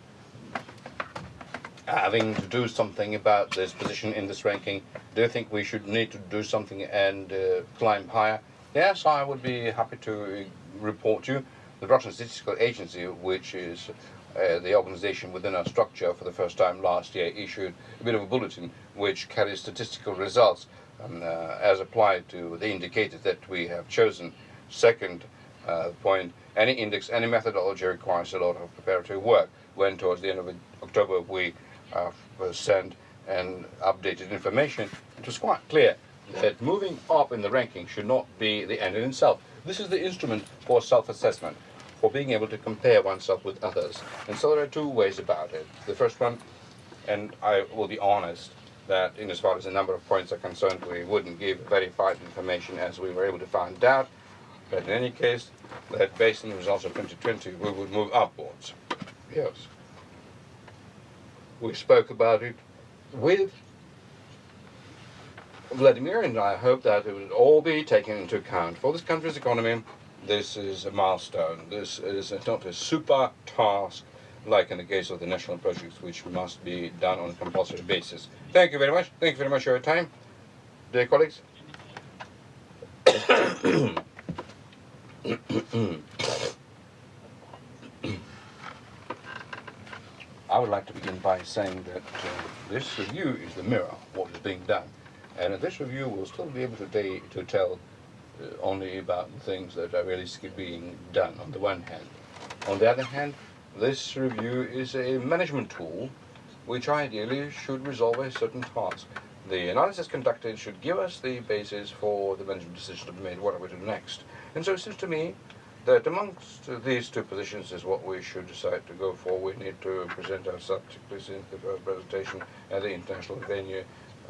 having to do something about this position in this ranking. Do you think we should need to do something and climb higher? Yes, I would be happy to report you. The Russian Statistical Agency, which is the organization within our structure for the first time last year, issued a bit of a bulletin which carries statistical results as applied to the indicators that we have chosen. Second point, any index, any methodology requires a lot of preparatory work. When towards the end of October we sent and updated information, it was quite clear that moving up in the ranking should not be the end in itself. This is the instrument for self-assessment, for being able to compare oneself with others. And so there are two ways about it. The first one, and I will be honest, that in as far as the number of points are concerned, we wouldn't give verified information as we were able to find out. But in any case, that based on the results of 2020, we would move upwards. Yes. We spoke about it with Vladimir, and I hope that it would all be taken into account. For this country's economy, this is a milestone. This is not a super task like in the case of the national projects, which must be done on a compulsory basis. Thank you very much. Thank you very much for your time, dear colleagues. I would like to begin by saying that this review is the mirror of what is being done. And this review will still be able to tell only about the things that are realistically being done, on the one hand. On the other hand, this review is a management tool which ideally should resolve a certain task. The analysis conducted should give us the basis for the management decision to be made, what are we to do next. And so it seems to me that amongst these two positions is what we should decide to go for. We need to present ourselves, particularly since the first presentation at the international venue,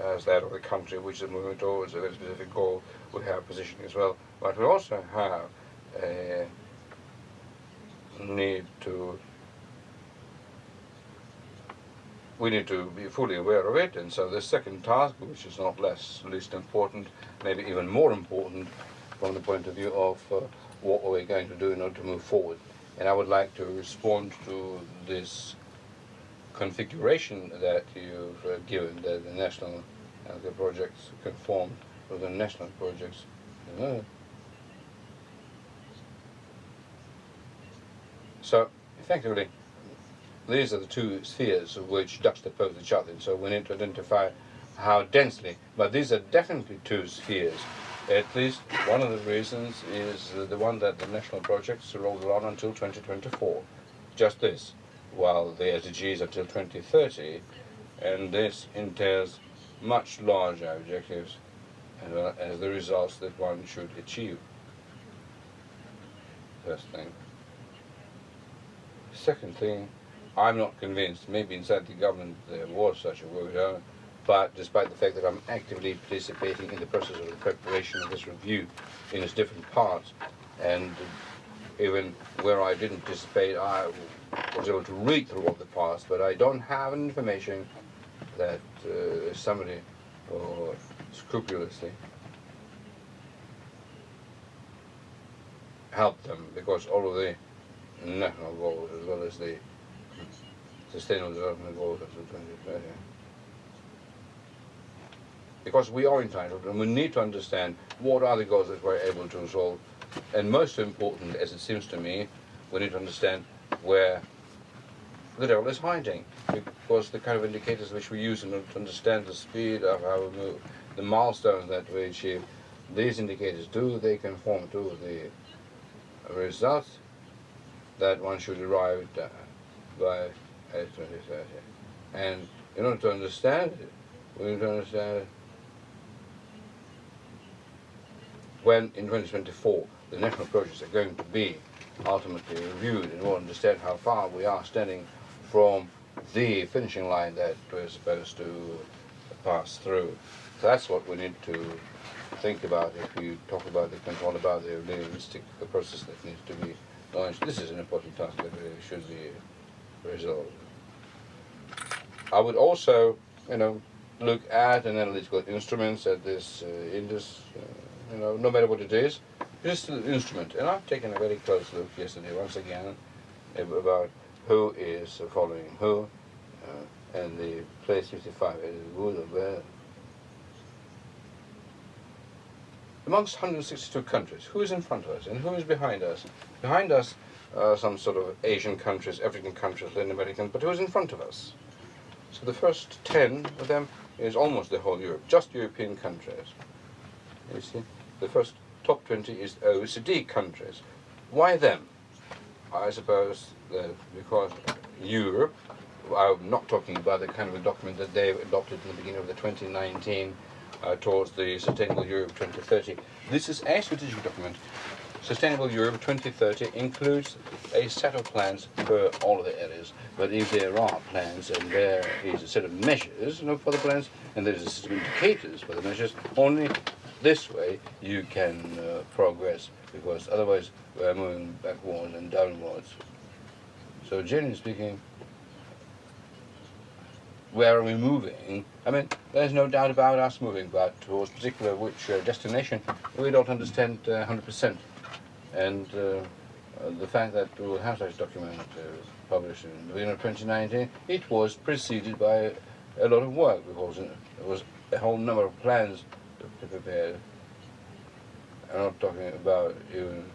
as that of the country which is moving towards a very specific goal. We have positioning as well, but we also have a need to be fully aware of it, and so the second task, which is not least important, maybe even more important from the point of view of what we're going to do in order to move forward. And I would like to respond to this configuration that you've given, that the national the projects conform to the national projects. So effectively, these are the two spheres of which juxtapose each other, and so we need to identify how densely, but these are definitely two spheres. At least one of the reasons is the one that the national projects rolled on until 2024, just this, while the SDGs until 2030, and this entails much larger objectives as well as the results that one should achieve. First thing. Second thing, I'm not convinced, maybe inside the government there was such a work, but despite the fact that I'm actively participating in the process of the preparation of this review in its different parts, and even where I didn't participate, I was able to read through all the parts, but I don't have information that somebody scrupulously helped them, because all of the national goals as well as the Sustainable Development Goals until 2030. Because we are entitled and we need to understand what are the goals that we're able to resolve, and most important, as it seems to me, we need to understand where the devil is hiding, because the kind of indicators which we use in order to understand the speed of how we move, the milestones that we achieve, these indicators, do they conform to the results that one should arrive at by 2030? And in order to understand it, we need to understand it when in 2024 the national projects are going to be ultimately reviewed, in order to understand how far we are standing from the finishing line that we're supposed to pass through. So that's what we need to think about if we talk about the control, about the realistic process that needs to be launched. This is an important task that really should be resolved. I would also, look at analytical instruments, at this no matter what it is, just an instrument. And I've taken a very close look yesterday, once again, about who is following who, and the place 55 is good or bad. Amongst 162 countries, who is in front of us and who is behind us? Behind us are some sort of Asian countries, African countries, Latin American, but who is in front of us? So the first 10 of them is almost the whole Europe, just European countries. You see, the first top 20 is OECD countries. Why them? I suppose that because Europe, I'm not talking about the kind of a document that they adopted in the beginning of the 2019 towards the Sustainable Europe 2030. This is a strategic document. Sustainable Europe 2030 includes a set of plans for all of the areas. But if there are plans and there is a set of measures for the plans, and there is a set of indicators for the measures, only this way you can progress, because otherwise we're moving backwards and downwards. So generally speaking, where are we moving? I mean, there's no doubt about us moving, but towards particular which destination, we don't understand 100%. And the fact that we will have such a document published in the beginning of 2019, it was preceded by a lot of work, because there was a whole number of plans to prepare. I'm not talking about even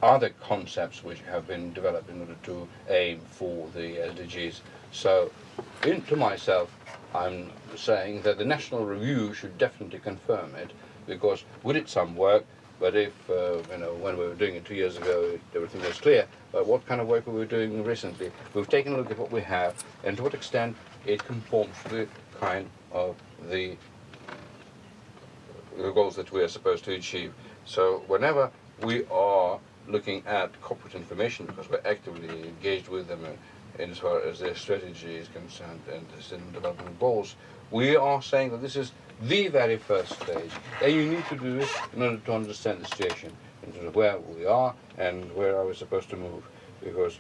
other concepts which have been developed in order to aim for the SDGs. So, to myself, I'm saying that the national review should definitely confirm it, because we did some work, but if, when we were doing it 2 years ago, everything was clear, but what kind of work we were doing recently? We've taken a look at what we have, and to what extent it conforms to the kind of the goals that we are supposed to achieve. So whenever we are looking at corporate information, because we're actively engaged with them as far as their strategy is concerned and the sustainable development goals, we are saying that this is the very first stage, and you need to do it in order to understand the situation, in terms of where we are and where are we supposed to move, because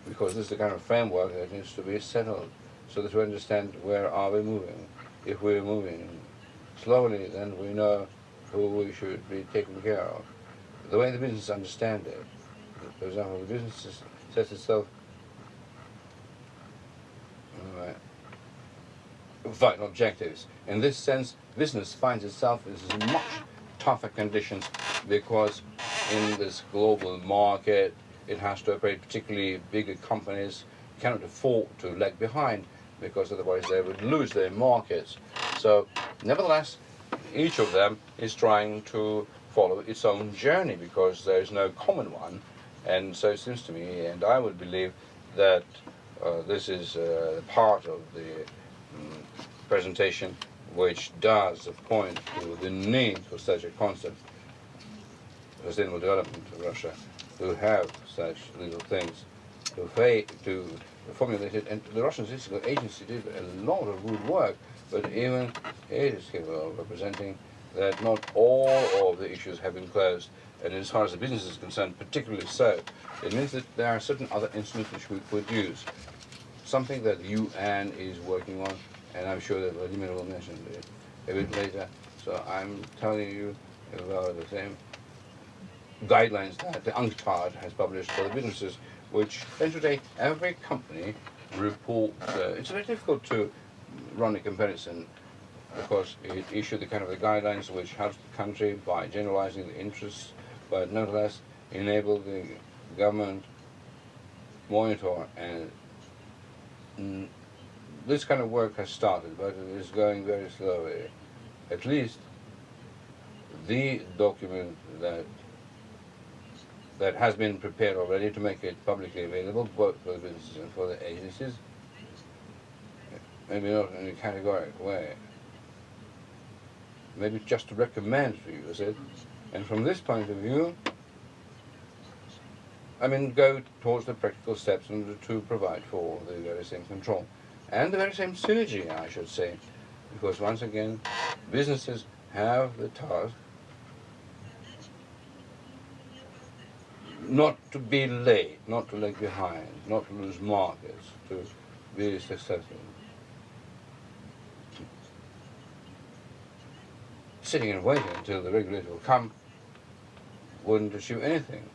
this is the kind of framework that needs to be settled, so that we understand where are we moving. If we're moving slowly, then we know who we should be taking care of. The way the business understand it, for example, the business sets itself vital objectives. In this sense, business finds itself in much tougher conditions, because in this global market, it has to operate, particularly bigger companies cannot afford to lag behind, because otherwise they would lose their markets. So, nevertheless, each of them is trying to follow its own journey, because there is no common one. And so it seems to me, and I would believe, that this is part of the presentation which does point to the need for such a concept, sustainable development of Russia, to have such little things, to formulate it. And the Russian Statistical Agency did a lot of good work, but even it is capable of representing that not all of the issues have been closed. And as far as the business is concerned, particularly so, it means that there are certain other instruments which we could use. Something that the UN is working on, and I'm sure that Vladimir will mention it a bit later. So I'm telling you about the same guidelines that the UNCTAD has published for the businesses, which then today every company reports. It's very difficult to run a comparison, because it issued the kind of the guidelines which helps the country by generalizing the interests, but nonetheless enable the government monitor. And this kind of work has started, but it is going very slowly. At least the document that has been prepared already to make it publicly available, both for the businesses and for the agencies, maybe not in a categorical way, maybe just to recommend to use it. And from this point of view, I mean, go towards the practical steps in order to provide for the very same control. And the very same synergy, I should say, because once again, businesses have the task not to be late, not to lag behind, not to lose markets, to be successful. Sitting and waiting until the regulator will come wouldn't achieve anything.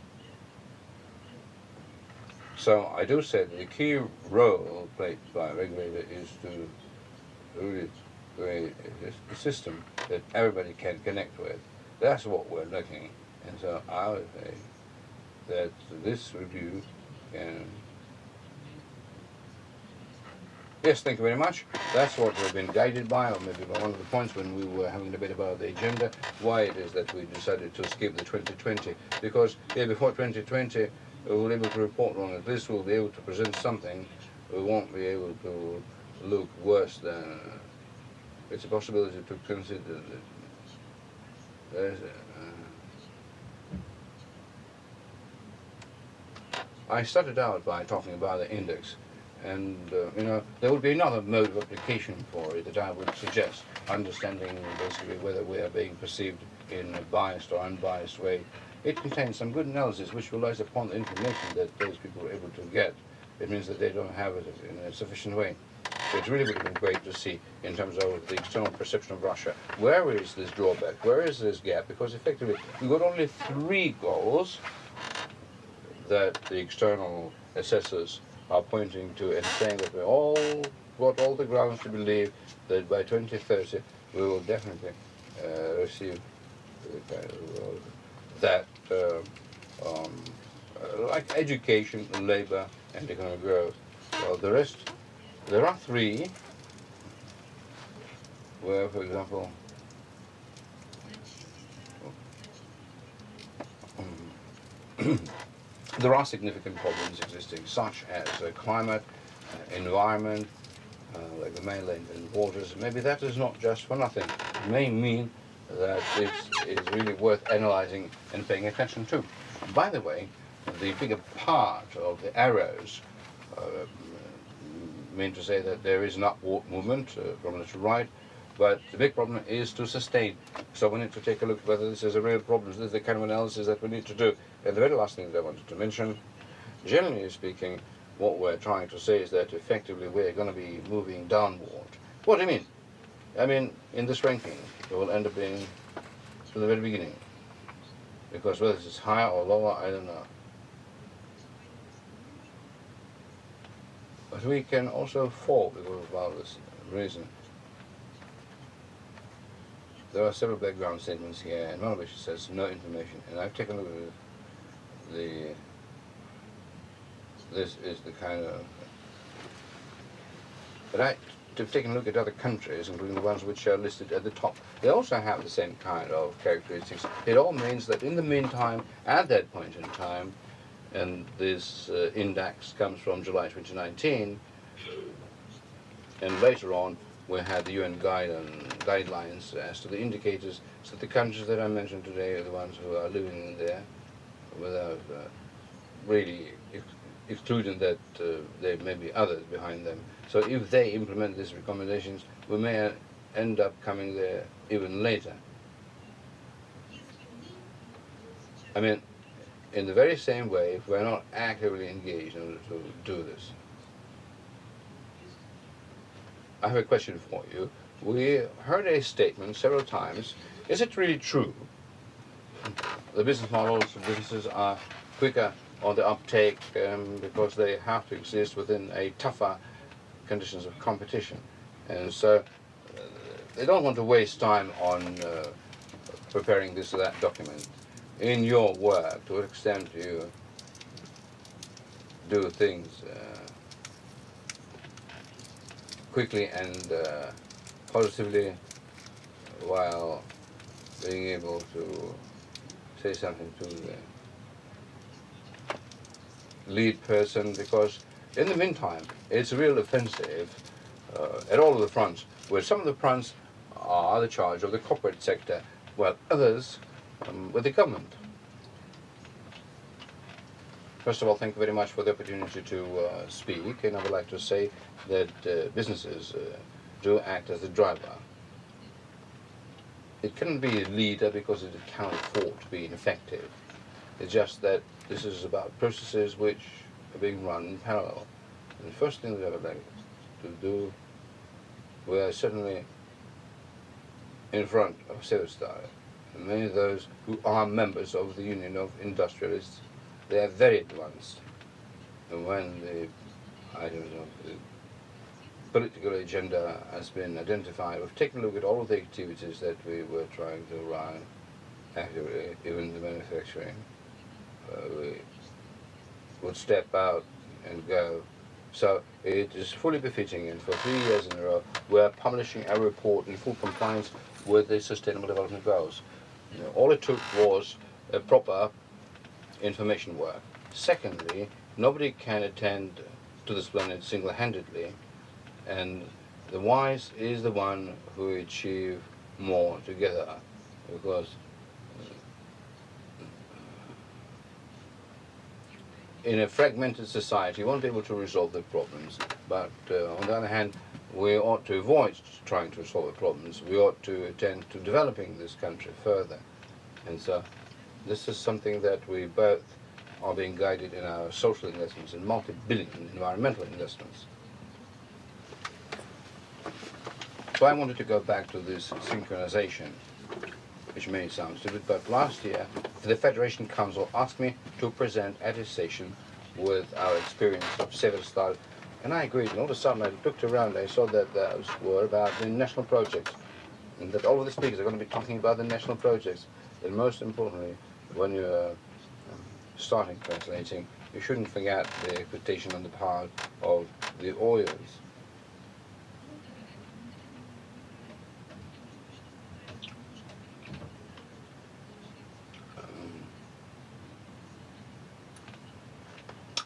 So I do say that the key role played by a regulator is to really create a system that everybody can connect with. That's what we're looking. And so I would say that this review can... Yes, thank you very much. That's what we've been guided by, or maybe by one of the points when we were having a debate about the agenda, why it is that we decided to skip the 2020. Because before 2020, we will be able to report on it. At least we'll be able to present something. We won't be able to look worse than... it's a possibility to consider that there's I started out by talking about the index, and there would be another mode of application for it that I would suggest, understanding basically whether we are being perceived in a biased or unbiased way. It contains some good analysis which relies upon the information that those people are able to get. It means that they don't have it in a sufficient way. So it really would have been great to see, in terms of the external perception of Russia, where is this drawback, where is this gap? Because effectively, we've got only 3 goals that the external assessors are pointing to and saying that we all got all the grounds to believe that by 2030 we will definitely receive that like education, labor, and economic growth. Well, the rest, there are three where, for example, there are significant problems existing, such as climate, environment, like the mainland and waters. Maybe that is not just for nothing. It may mean that it's really worth analyzing and paying attention to. By the way, the bigger part of the arrows mean to say that there is an upward movement from left to right, but the big problem is to sustain. So we need to take a look at whether this is a real problem. This is the kind of analysis that we need to do. And the very last thing that I wanted to mention, generally speaking, what we're trying to say is that effectively we're going to be moving downward. What do you mean? I mean, in this ranking, it will end up being to the very beginning. Because whether it's higher or lower, I don't know. But we can also fall because of this reason. There are several background statements here, and one of which says no information. And I've taken a look at this is the kind of, but I've taken a look at other countries, including the ones which are listed at the top. They also have the same kind of characteristics. It all means that in the meantime, at that point in time, and this index comes from July 2019, and later on we had the UN guidelines as to the indicators, so the countries that I mentioned today are the ones who are living there without really excluding that there may be others behind them. So if they implement these recommendations, we may end up coming there even later. I mean, in the very same way, if we're not actively engaged in order to do this. I have a question for you. We heard a statement several times. Is it really true the business models of businesses are quicker on the uptake because they have to exist within a tougher conditions of competition? And so they don't want to waste time on preparing this or that document. In your work, to what extent do you do things quickly and positively while being able to say something to the lead person? Because in the meantime, it's a real offensive at all of the fronts, where some of the fronts are the charge of the corporate sector, while others with the government. First of all, thank you very much for the opportunity to speak, and I would like to say that businesses do act as the driver. It cannot be a leader because it can't afford to be ineffective. It's just that this is about processes which are being run in parallel. And the first thing that I would like to do, we are certainly in front of Severstar, and many of those who are members of the Union of Industrialists, they are very advanced. And when the items of the political agenda has been identified, we've taken a look at all of the activities that we were trying to run actively, even the manufacturing. We would step out and go. So it is fully befitting, and for 3 years in a row, we're publishing a report in full compliance with the Sustainable Development Goals. You know, all it took was a proper information work. Secondly, nobody can attend to this planet single-handedly, and the wise is the one who achieve more together, because in a fragmented society, you won't be able to resolve the problems. But on the other hand, we ought to avoid trying to solve the problems. We ought to attend to developing this country further. And so this is something that we both are being guided in our social investments and multi-billion environmental investments. So I wanted to go back to this synchronization, which may sound stupid, but last year the Federation Council asked me to present at a session with our experience of Severstal, and I agreed. And all of a sudden I looked around, I saw that those were about the national projects, and that all of the speakers are going to be talking about the national projects. And most importantly, when you're starting translating, you shouldn't forget the expectation on the part of the oils.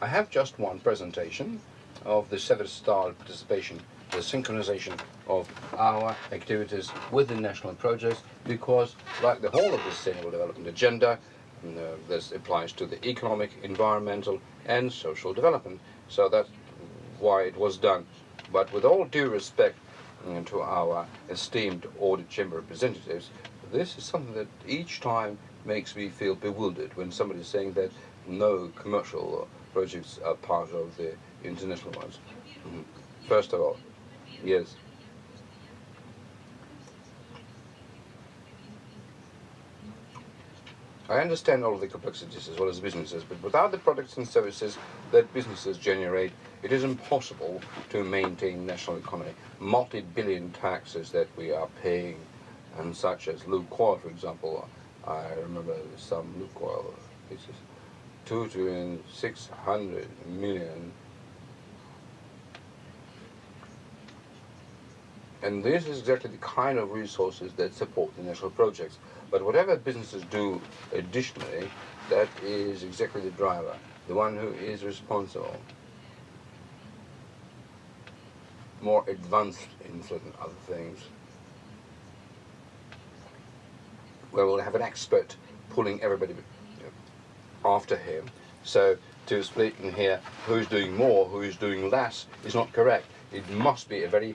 I have just one presentation of the Sevastopol participation, the synchronization of our activities with the national projects, because like the whole of the Sustainable Development Agenda, this applies to the economic, environmental and social development. So that's why it was done. But with all due respect to our esteemed audit chamber representatives, this is something that each time makes me feel bewildered when somebody is saying that no commercial projects are part of the international ones. First of all, yes. I understand all of the complexities as well as businesses, but without the products and services that businesses generate, it is impossible to maintain national economy. Multi-billion taxes that we are paying, and such as Lukoil, for example. I remember some Lukoil cases. 2,600 million. And this is exactly the kind of resources that support the national projects. But whatever businesses do additionally, that is exactly the driver, the one who is responsible. More advanced in certain other things, where we'll have an expert pulling everybody after him. So to split in here who's doing more, who's doing less is not correct. It must be a very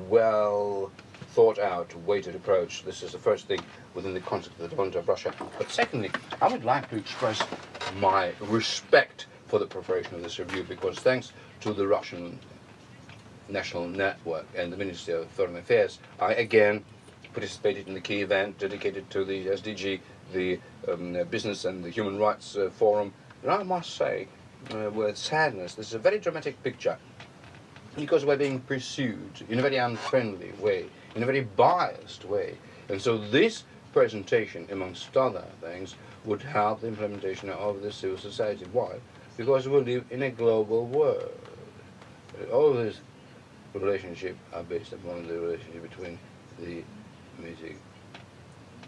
well thought out, weighted approach. This is the first thing within the context of the development of Russia. But secondly, I would like to express my respect for the preparation of this review, because thanks to the Russian National Network and the Ministry of Foreign Affairs, I again participated in the key event dedicated to the SDG, the Business and the Human Rights Forum. And I must say, with sadness, this is a very dramatic picture, because we're being pursued in a very unfriendly way, in a very biased way. And so this presentation, amongst other things, would help the implementation of the civil society. Why? Because we live in a global world. All these relationships are based upon the relationship between the meeting.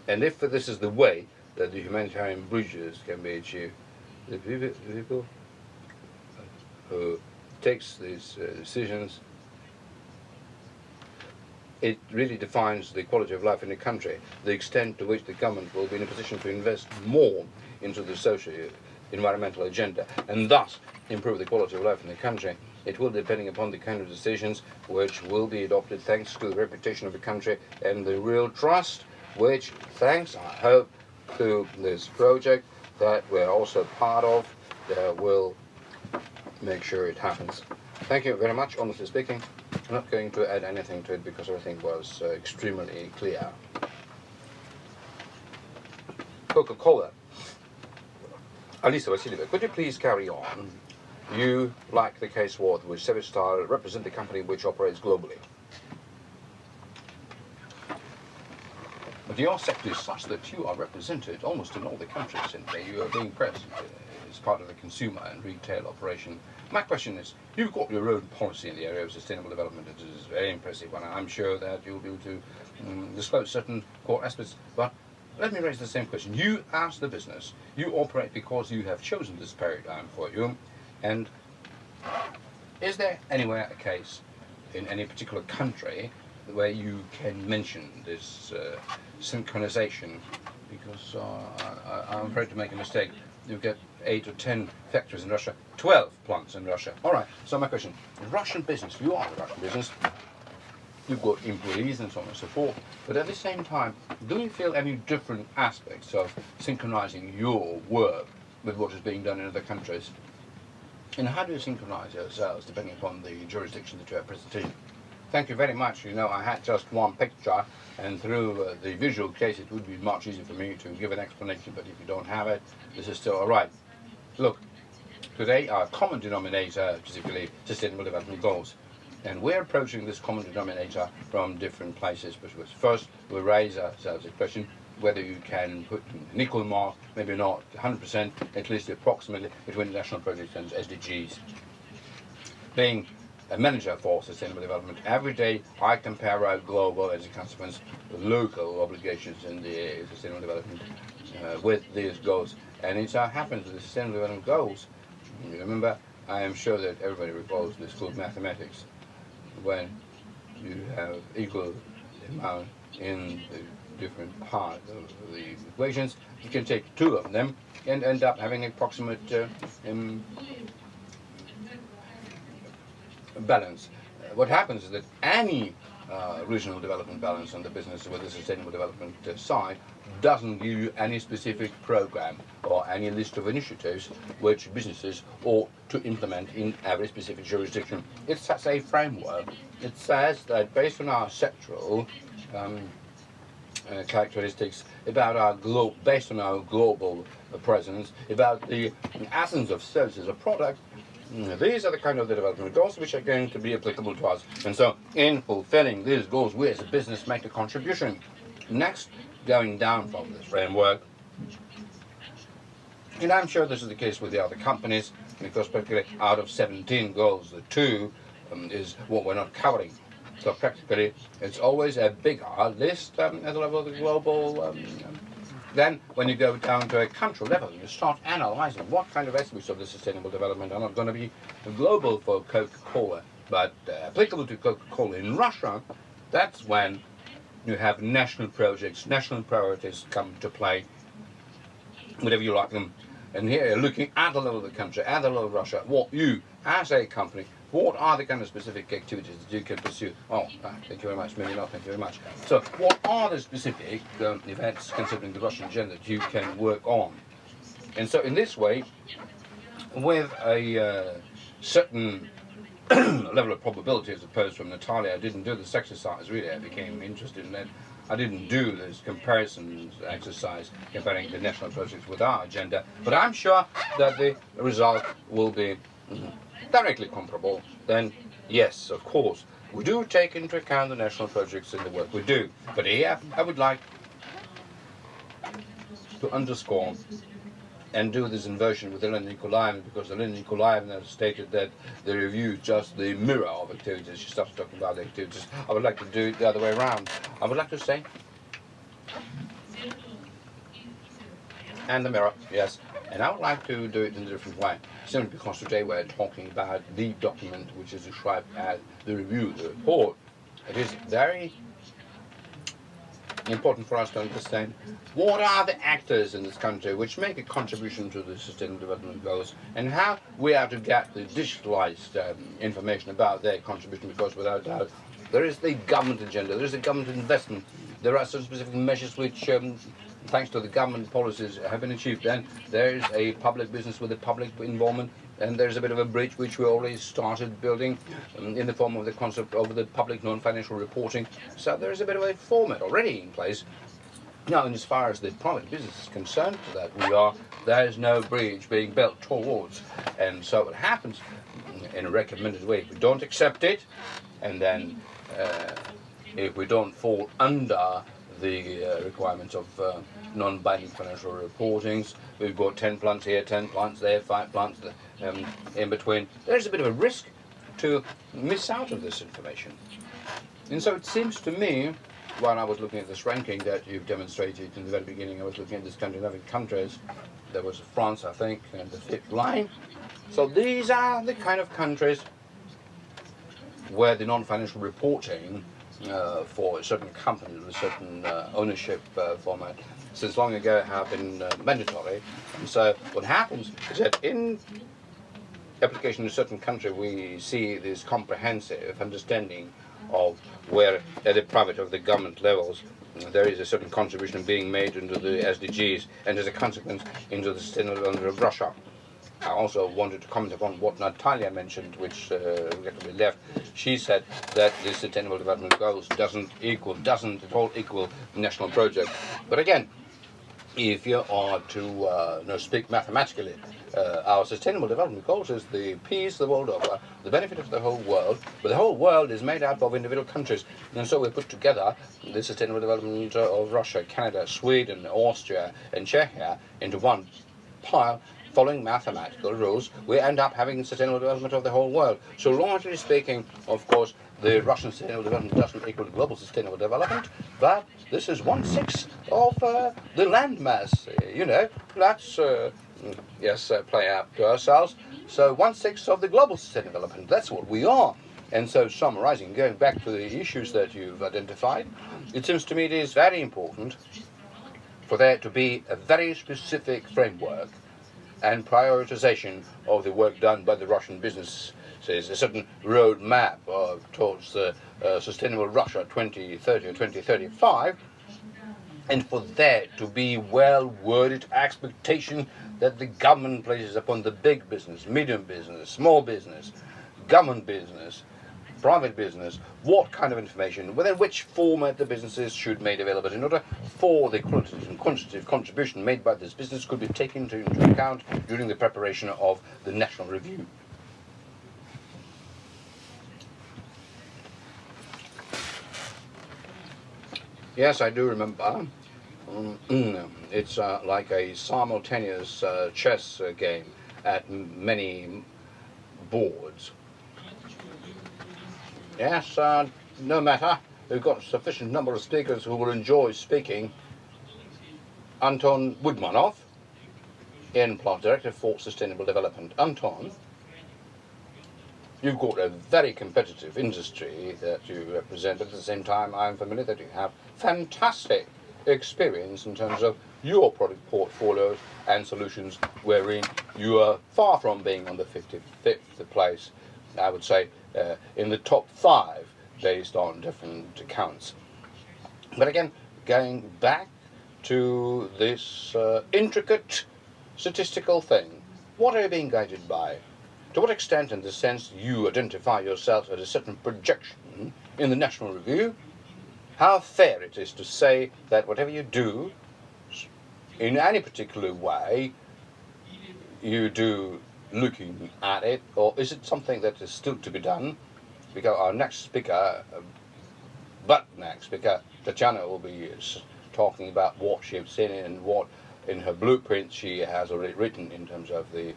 And if this is the way that the humanitarian bridges can be achieved, the people who takes these decisions, it really defines the quality of life in the country, the extent to which the government will be in a position to invest more into the social environmental agenda and thus improve the quality of life in the country. It will depending upon the kind of decisions which will be adopted thanks to the reputation of the country and the real trust which, thanks, I hope, to this project that we're also part of, will make sure it happens. Thank you very much. Honestly speaking, I'm not going to add anything to it because everything was extremely clear. Coca-Cola. Alisa Vasilyeva, could you please carry on? You, like the case with Sevastopol, represent the company which operates globally. But your sector is such that you are represented almost in all the countries, and you are being present as part of the consumer and retail operation. My question is, you've got your own policy in the area of sustainable development. It is very impressive, and I'm sure that you'll be able to disclose certain core aspects. But let me raise the same question. You, as the business, you operate because you have chosen this paradigm for you. And is there anywhere a case in any particular country where you can mention this synchronization? Because I'm afraid to make a mistake. You get 8 or 10 factories in Russia, 12 plants in Russia. All right, so my question, Russian business, you are the Russian business, you've got employees and so on and so forth, but at the same time, do you feel any different aspects of synchronizing your work with what is being done in other countries? And how do you synchronize yourselves depending upon the jurisdiction that you have presented? Thank you very much. You know, I had just one picture, and through the visual case it would be much easier for me to give an explanation, but if you don't have it, this is still all right. Look, today our common denominator, particularly sustainable development goals, and we're approaching this common denominator from different places. First, we raise ourselves a question, whether you can put an equal mark, maybe not 100%, at least approximately, between national projects and SDGs. Being a manager for sustainable development, every day I compare our global, as a consequence, local obligations in the sustainable development with these goals. And it happens with the sustainable development goals. You remember, I am sure that everybody recalls the school of mathematics, when you have equal amount in the different parts of the equations, you can take two of them and end up having approximate balance. What happens is that any regional development balance on the business with the sustainable development side doesn't give you any specific program or any list of initiatives which businesses ought to implement in every specific jurisdiction. It sets a framework. It says that based on our sectoral characteristics, about our based on our global presence, about the essence of services or product, these are the kind of the development goals which are going to be applicable to us. And so in fulfilling these goals, we as a business make a contribution. Next, going down from this framework, and I'm sure this is the case with the other companies, because practically out of 17 goals, the 2 is what we're not covering. So practically, it's always a bigger list at the level of the global. Then, when you go down to a country level, you start analyzing what kind of aspects of the sustainable development are not going to be global for Coca-Cola, but applicable to Coca-Cola in Russia. That's when you have national projects, national priorities come to play, whatever you like them. And here, looking at the level of the country, at the level of Russia, what you, as a company, what are the kind of specific activities that you can pursue? Oh, thank you very much, maybe not, thank you very much. So, what are the specific events, considering the Russian agenda, that you can work on? And so, in this way, with a certain level of probability, as opposed from Natalia, I didn't do this exercise really, I became interested in that. I didn't do this comparison exercise comparing the national projects with our agenda, but I'm sure that the result will be directly comparable. Then, yes, of course, we do take into account the national projects in the work we do. But here, I would like to underscore and do this inversion with Elena Nikolaevna, because Elena Nikolaevna stated that the review is just the mirror of activities. She starts talking about the activities. I would like to do it the other way around. I would like to say, and the mirror, yes, and I would like to do it in a different way, simply because today we're talking about the document which is described as the review, the report. It is very important for us to understand what are the actors in this country which make a contribution to the Sustainable Development Goals, and how we are to get the digitalized information about their contribution, because without doubt there is the government agenda, there is the government investment, there are some specific measures which thanks to the government policies have been achieved. Then there is a public business with the public involvement, and there's a bit of a bridge which we already started building in the form of the concept of the public non-financial reporting. So there is a bit of a format already in place. Now, and as far as the private business is concerned, there is no bridge being built towards. And so what happens in a recommended way, if we don't accept it, and then if we don't fall under the requirements of non-binding financial reportings, we've got 10 plants here, 10 plants there, 5 plants in between. There's a bit of a risk to miss out on this information. And so it seems to me, while I was looking at this ranking that you've demonstrated in the very beginning, I was looking at the Scandinavian countries. There was France, I think, and the 5th line. So these are the kind of countries where the non-financial reporting for a certain company with a certain ownership format since long ago have been mandatory. And so what happens is that in application in a certain country we see this comprehensive understanding of where at the private or the government levels there is a certain contribution being made into the SDGs, and as a consequence into the sustainable development of Russia. I also wanted to comment upon what Natalia mentioned, which regrettably left. She said that the Sustainable Development Goals doesn't at all equal national projects. But again, if you are to speak mathematically our sustainable development goals is the peace the world over, the benefit of the whole world, but the whole world is made up of individual countries, and so we put together the sustainable development of Russia, Canada, Sweden, Austria, and Czechia into one pile. Following mathematical rules, we end up having sustainable development of the whole world. So largely speaking, of course, the Russian sustainable development doesn't equal global sustainable development, but this is 1/6 of the landmass. Let's play out to ourselves. So 1/6 of the global sustainable development, that's what we are. And so summarizing, going back to the issues that you've identified, it seems to me it is very important for there to be a very specific framework and prioritization of the work done by the Russian businesses, a certain roadmap towards the sustainable Russia 2030 or 2035, and for there to be well-worded expectation that the government places upon the big business, medium business, small business, government business, private business, what kind of information, within which format the businesses should be made available in order for the qualitative and quantitative contribution made by this business could be taken into account during the preparation of the national review. Yes, I do remember. It's like a simultaneous chess game at many boards. Yes, no matter. We've got a sufficient number of speakers who will enjoy speaking. Anton Woodmanov, Plant Director for Sustainable Development. Anton, you've got a very competitive industry that you represent. At the same time, I'm familiar that you have fantastic experience in terms of your product portfolios and solutions wherein you are far from being on the 55th place, I would say, in the top 5 based on different accounts. But again, going back to this intricate statistical thing, what are you being guided by? To what extent, in the sense you identify yourself as a certain projection in the National Review, how fair it is to say that whatever you do, in any particular way, you do looking at it, or is it something that is still to be done? Because our next speaker, Tatiana, will be talking about what she's seen and what in her blueprint she has already written in terms of the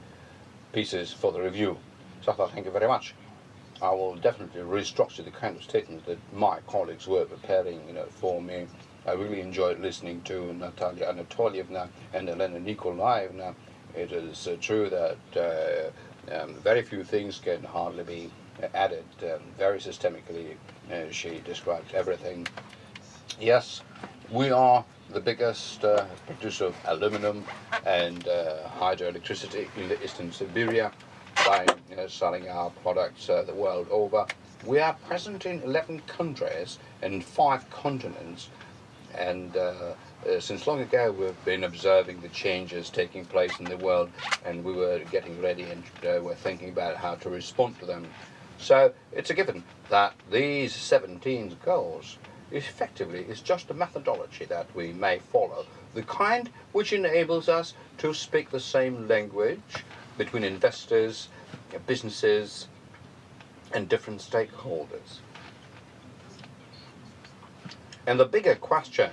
pieces for the review. Safa, thank you very much. I will definitely restructure the kind of statements that my colleagues were preparing, for me. I really enjoyed listening to Natalia Anatolievna and Elena Nikolaevna. It is true that very few things can hardly be added. Very systemically, she described everything. Yes, we are the biggest producer of aluminum and hydroelectricity in the eastern Siberia by selling our products the world over. We are present in 11 countries and 5 continents, and since long ago we've been observing the changes taking place in the world, and we were getting ready and we're thinking about how to respond to them. So it's a given that these 17 goals effectively is just a methodology that we may follow, the kind which enables us to speak the same language between investors, businesses, and different stakeholders. And the bigger question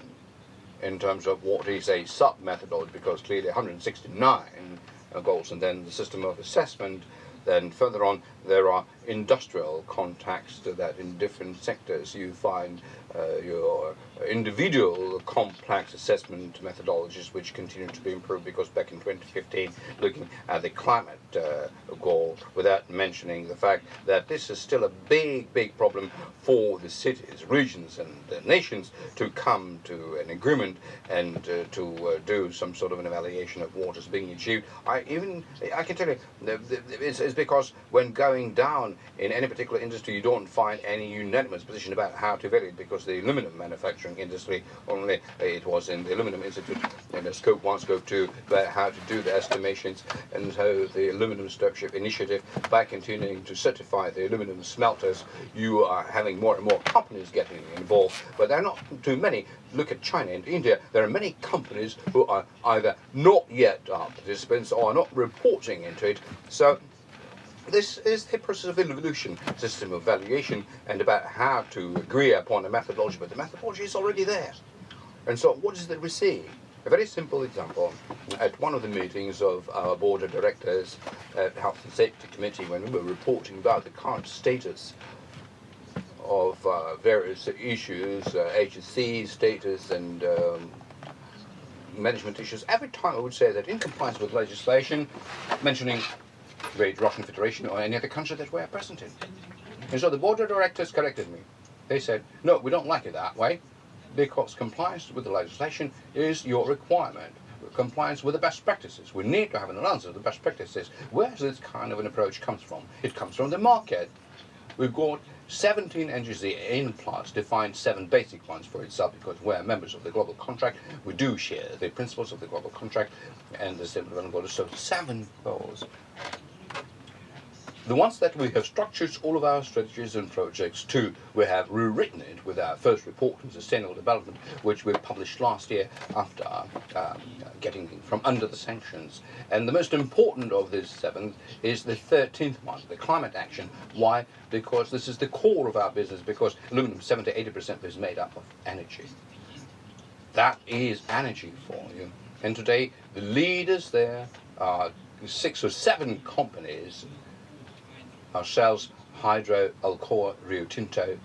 in terms of what is a sub-methodology, because clearly 169 goals, and then the system of assessment, then further on there are industrial contexts that in different sectors you find your individual complex assessment methodologies which continue to be improved, because back in 2015, looking at the climate goal, without mentioning the fact that this is still a big problem for the cities, regions and nations to come to an agreement and to do some sort of an evaluation of what is being achieved. I can tell you, it's because when going down on in any particular industry, you don't find any unanimous position about how to evaluate, because the aluminum manufacturing industry, only it was in the Aluminum Institute in the Scope 1, Scope 2, about how to do the estimations. And so the Aluminum Stewardship Initiative, by continuing to certify the aluminum smelters, you are having more and more companies getting involved, but there are not too many. Look at China and India. There are many companies who are either not yet participants or are not reporting into it. So this is a process of evolution, system of valuation, and about how to agree upon a methodology, but the methodology is already there. And so what is that we see? A very simple example. At one of the meetings of our board of directors at Health and Safety Committee, when we were reporting about the current status of various issues, HSC status and management issues, every time I would say that in compliance with legislation, mentioning the Russian Federation or any other country that we are present in. And so the board of directors corrected me. They said, no, we don't like it that way, because compliance with the legislation is your requirement. Compliance with the best practices. We need to have an analysis of the best practices. Where this kind of an approach comes from? It comes from the market. We've got 17 NGC in plus defined 7 basic ones for itself, because we're members of the global contract. We do share the principles of the global contract and the Sustainable Development Goals. So 7 goals. The ones that we have structured all of our strategies and projects to, we have rewritten it with our first report on sustainable development, which we published last year after getting from under the sanctions. And the most important of these 7 is the 13th one, the climate action. Why? Because this is the core of our business, because aluminum, 70–80% is made up of energy. That is energy for you. And today, the leaders there are 6 or 7 companies, ourselves, Hydro, Alcoa, Rio Tinto.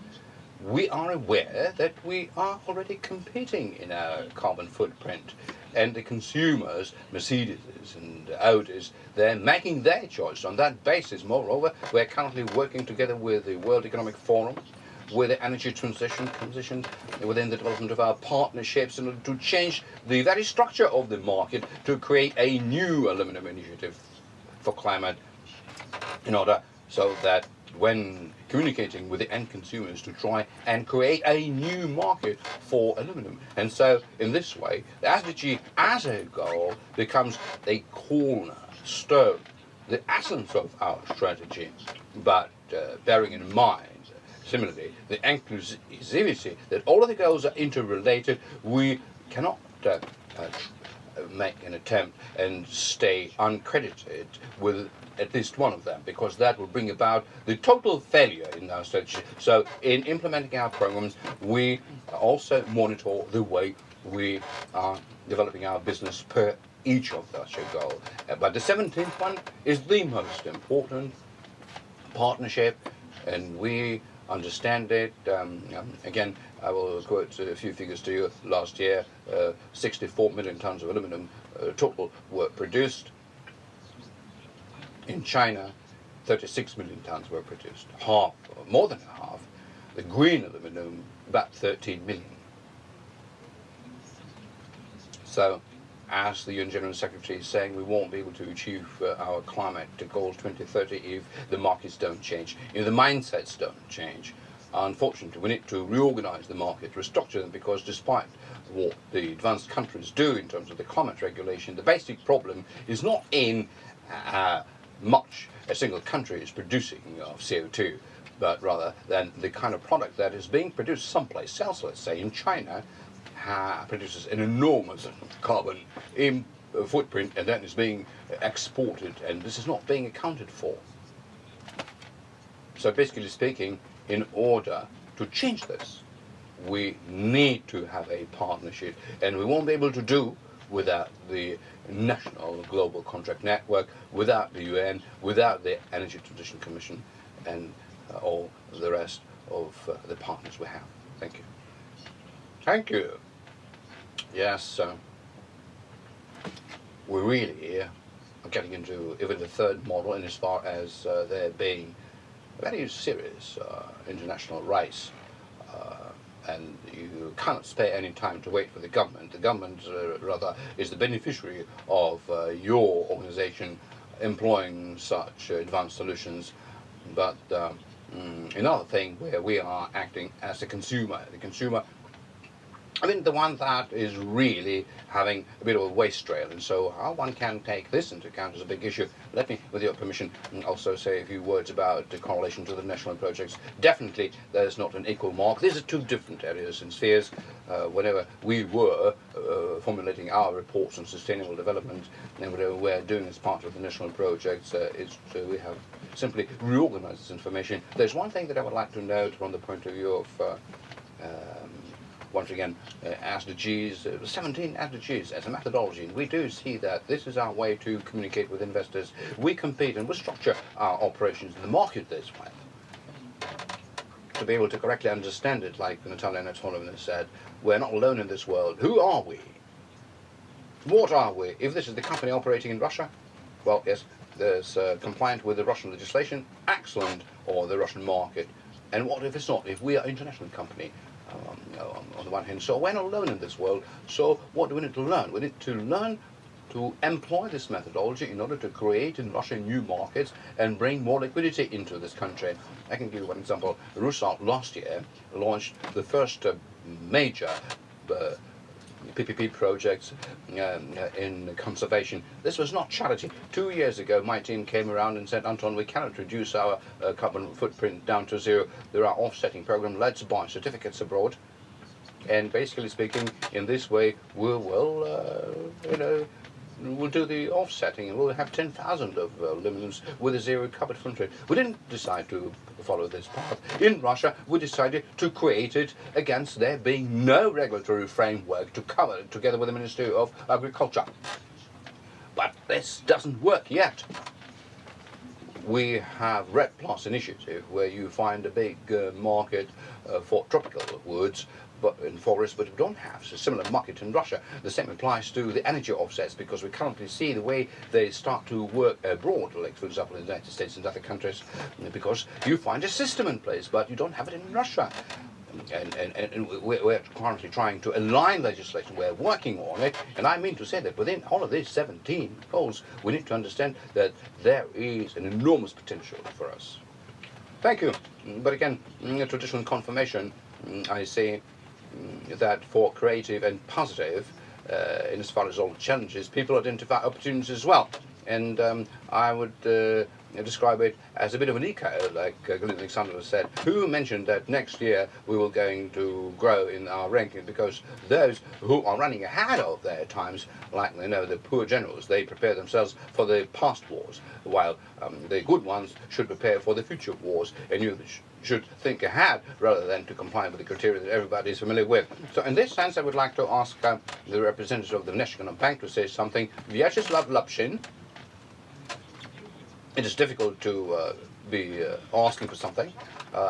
We are aware that we are already competing in our carbon footprint, and the consumers, Mercedes and Audis, they're making their choice on that basis. Moreover, we're currently working together with the World Economic Forum, with the energy transition within the development of our partnerships, and to change the very structure of the market to create a new aluminum initiative for climate, in order so that when communicating with the end consumers, to try and create a new market for aluminum. And so in this way, the SDG as a goal becomes a cornerstone, the essence of our strategy, but bearing in mind, similarly, the inclusivity, that all of the goals are interrelated. We cannot make an attempt and stay uncredited with at least one of them, because that will bring about the total failure in our strategy. So in implementing our programs, we also monitor the way we are developing our business per each of those goals. But the 17th one is the most important, partnership, and we understand it. Again, I will quote a few figures to you. Last year, 64 million tons of aluminum total were produced. In China, 36 million tons were produced. Half, or more than half. The green aluminum, about 13 million. So, as the UN General Secretary is saying, we won't be able to achieve our climate goals 2030 if the markets don't change, if the mindsets don't change. Unfortunately, we need to reorganize the market, restructure them, because despite what the advanced countries do in terms of the climate regulation, the basic problem is not in much a single country is producing of CO2, but rather than the kind of product that is being produced someplace else. Let's say in China, produces an enormous carbon footprint, and then is being exported, and this is not being accounted for. So basically speaking, in order to change this, we need to have a partnership, and we won't be able to do without the national global contract network, without the UN, without the Energy Transition Commission, and all the rest of the partners we have. Thank you. Thank you. Yes, we really are getting into even the third model, in as far as there being a very serious international race, and you cannot spare any time to wait for the government. The government, rather, is the beneficiary of your organization employing such advanced solutions. But another thing where we are acting as the consumer. The consumer, I mean, the one that is really having a bit of a waste trail, and so how one can take this into account is a big issue. Let me, with your permission, also say a few words about the correlation to the national projects. Definitely, there's not an equal mark. These are two different areas and spheres. Whenever we were formulating our reports on sustainable development, and whatever we're doing as part of the national projects, we have simply reorganized this information. There's one thing that I would like to note from the point of view of once again, SDGs, 17 SDGs as a methodology, and we do see that this is our way to communicate with investors. We compete and we structure our operations in the market this way. To be able to correctly understand it, like Natalia Anatolovna said, we're not alone in this world. Who are we? What are we? If this is the company operating in Russia, well, yes, there's compliant with the Russian legislation, excellent, or the Russian market. And what if it's not? If we are an international company, on the one hand, so we're not alone in this world. So what do we need to learn? We need to learn to employ this methodology in order to create in Russia new markets and bring more liquidity into this country. I can give you one example. Rusal last year launched the first major PPP projects in conservation. This was not charity. 2 years ago, my team came around and said, Anton, we cannot reduce our carbon footprint down to zero. There are offsetting programs. Let's buy certificates abroad. And basically speaking, in this way, we will, we'll do the offsetting, and we'll have 10,000 of aluminums with a zero carbon footprint. We didn't decide to follow this path. In Russia, we decided to create it against there being no regulatory framework to cover it together with the Ministry of Agriculture. But this doesn't work yet. We have Red Plus initiative, where you find a big market for tropical woods, but in forests, but we don't have a similar market in Russia. The same applies to the energy offsets, because we currently see the way they start to work abroad, like for example in the United States and other countries, because you find a system in place, but you don't have it in Russia. And we're currently trying to align legislation. We're working on it, and I mean to say that within all of these 17 goals, we need to understand that there is an enormous potential for us. Thank you. But again, traditional confirmation, I say that for creative and positive, in as far as all challenges, people identify opportunities as well. And I would describe it as a bit of an echo, like Galina Alexandrova said, who mentioned that next year we were going to grow in our ranking, because those who are running ahead of their times, like the poor generals, they prepare themselves for the past wars, while the good ones should prepare for the future wars, and you should think ahead rather than to comply with the criteria that everybody is familiar with. So in this sense, I would like to ask the representative of the National Bank to say something. Vyacheslav Lapshin. It is difficult to be asking for something.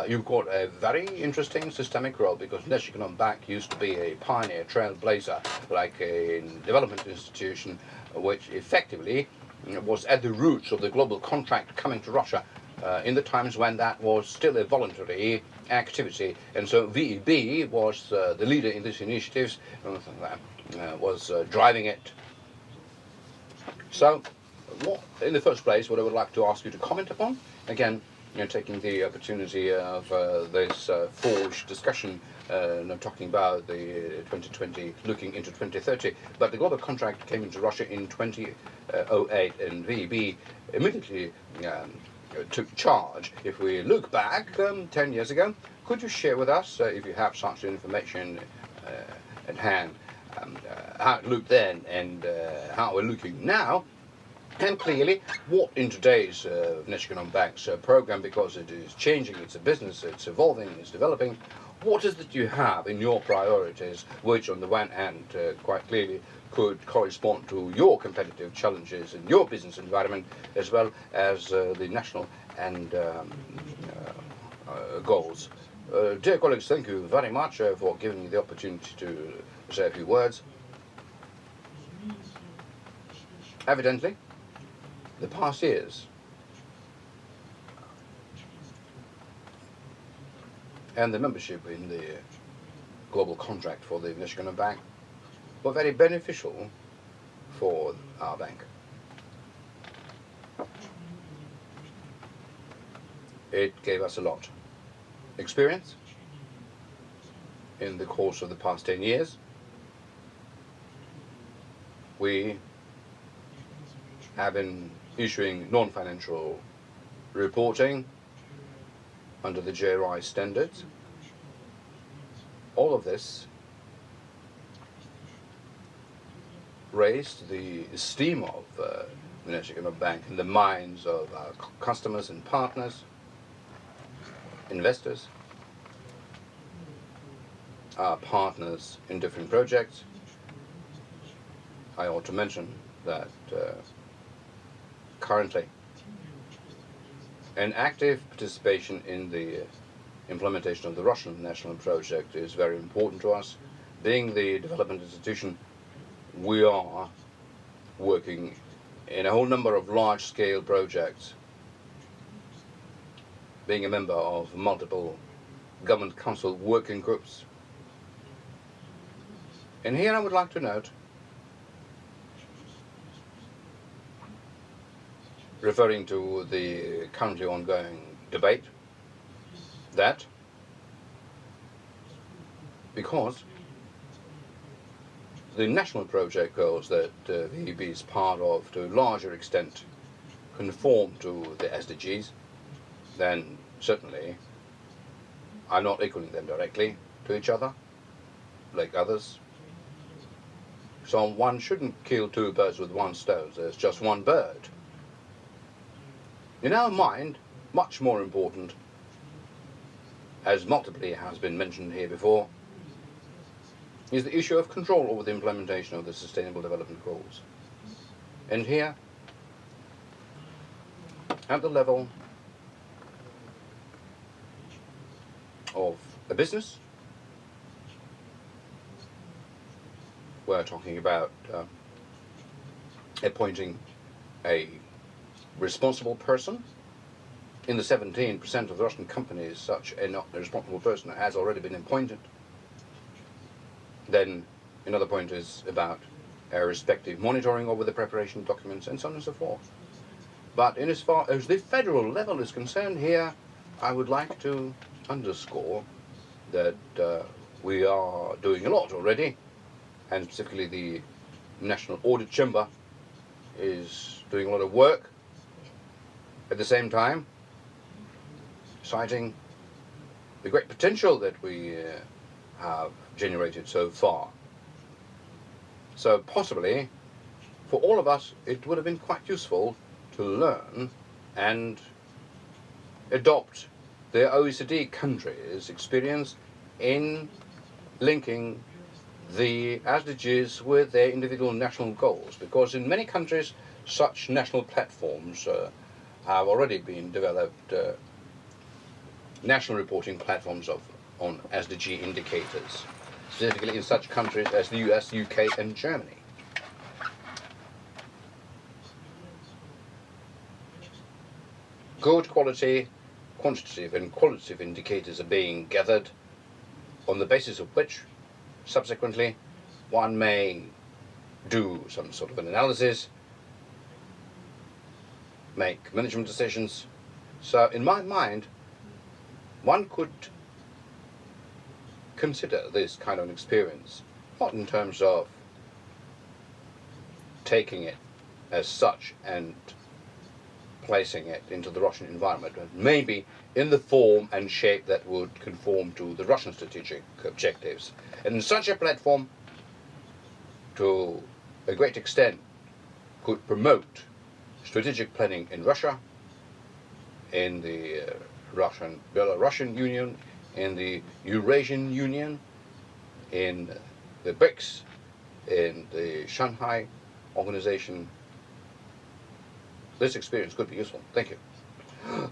You've got a very interesting systemic role, because National Bank used to be a pioneer trailblazer, like a development institution, which effectively was at the roots of the global contract coming to Russia in the times when that was still a voluntary activity. And so VEB was the leader in these initiatives, was driving it. So, in the first place, what I would like to ask you to comment upon, again, taking the opportunity of this forged discussion, talking about the 2020, looking into 2030, but the global contract came into Russia in 2008, and VEB immediately took charge. If we look back 10 years ago, could you share with us, if you have such information at hand, how it looked then and how we're looking now? And clearly, what in today's National Bank's program, because it is changing, it's a business, it's evolving, it's developing, what is it you have in your priorities, which on the one hand, quite clearly, could correspond to your competitive challenges in your business environment, as well as the national and goals? Dear colleagues, thank you very much for giving me the opportunity to say a few words. Evidently, the past years and the membership in the global contract for the National Bank were very beneficial for our bank. It gave us a lot. Experience in the course of the past 10 years. We have been issuing non-financial reporting under the JRI standards. All of this raised the esteem of the National Economic Bank in the minds of our customers and partners, investors, our partners in different projects. I ought to mention that currently an active participation in the implementation of the Russian national project is very important to us. Being the development institution, we are working in a whole number of large-scale projects, being a member of multiple government council working groups. And here I would like to note, referring to the currently ongoing debate, that because the national project goals that the EIB is part of to a larger extent conform to the SDGs, then certainly I'm not equaling them directly to each other, like others. So one shouldn't kill two birds with one stone. There's just one bird. In our mind, much more important, as multiply has been mentioned here before, is the issue of control over the implementation of the Sustainable Development Goals. And here, at the level of a business, we're talking about appointing a responsible person. In the 17% of the Russian companies, such a responsible person has already been appointed. Then another point is about respective monitoring over the preparation of documents and so on and so forth. But in as far as the federal level is concerned here, I would like to underscore that we are doing a lot already, and specifically the National Audit Chamber is doing a lot of work. At the same time, citing the great potential that we have generated so far. So possibly, for all of us, it would have been quite useful to learn and adopt the OECD countries' experience in linking the SDGs with their individual national goals, because in many countries such national platforms have already been developed, national reporting platforms on SDG indicators, specifically in such countries as the US, UK and Germany. Good quality, quantitative and qualitative indicators are being gathered, on the basis of which subsequently one may do some sort of an analysis, make management decisions. So in my mind, one could consider this kind of an experience, not in terms of taking it as such and placing it into the Russian environment, but maybe in the form and shape that would conform to the Russian strategic objectives. And such a platform, to a great extent, could promote strategic planning in Russia, in the Belarusian Union, in the Eurasian Union, in the BRICS, in the Shanghai Organization. This experience could be useful. Thank you.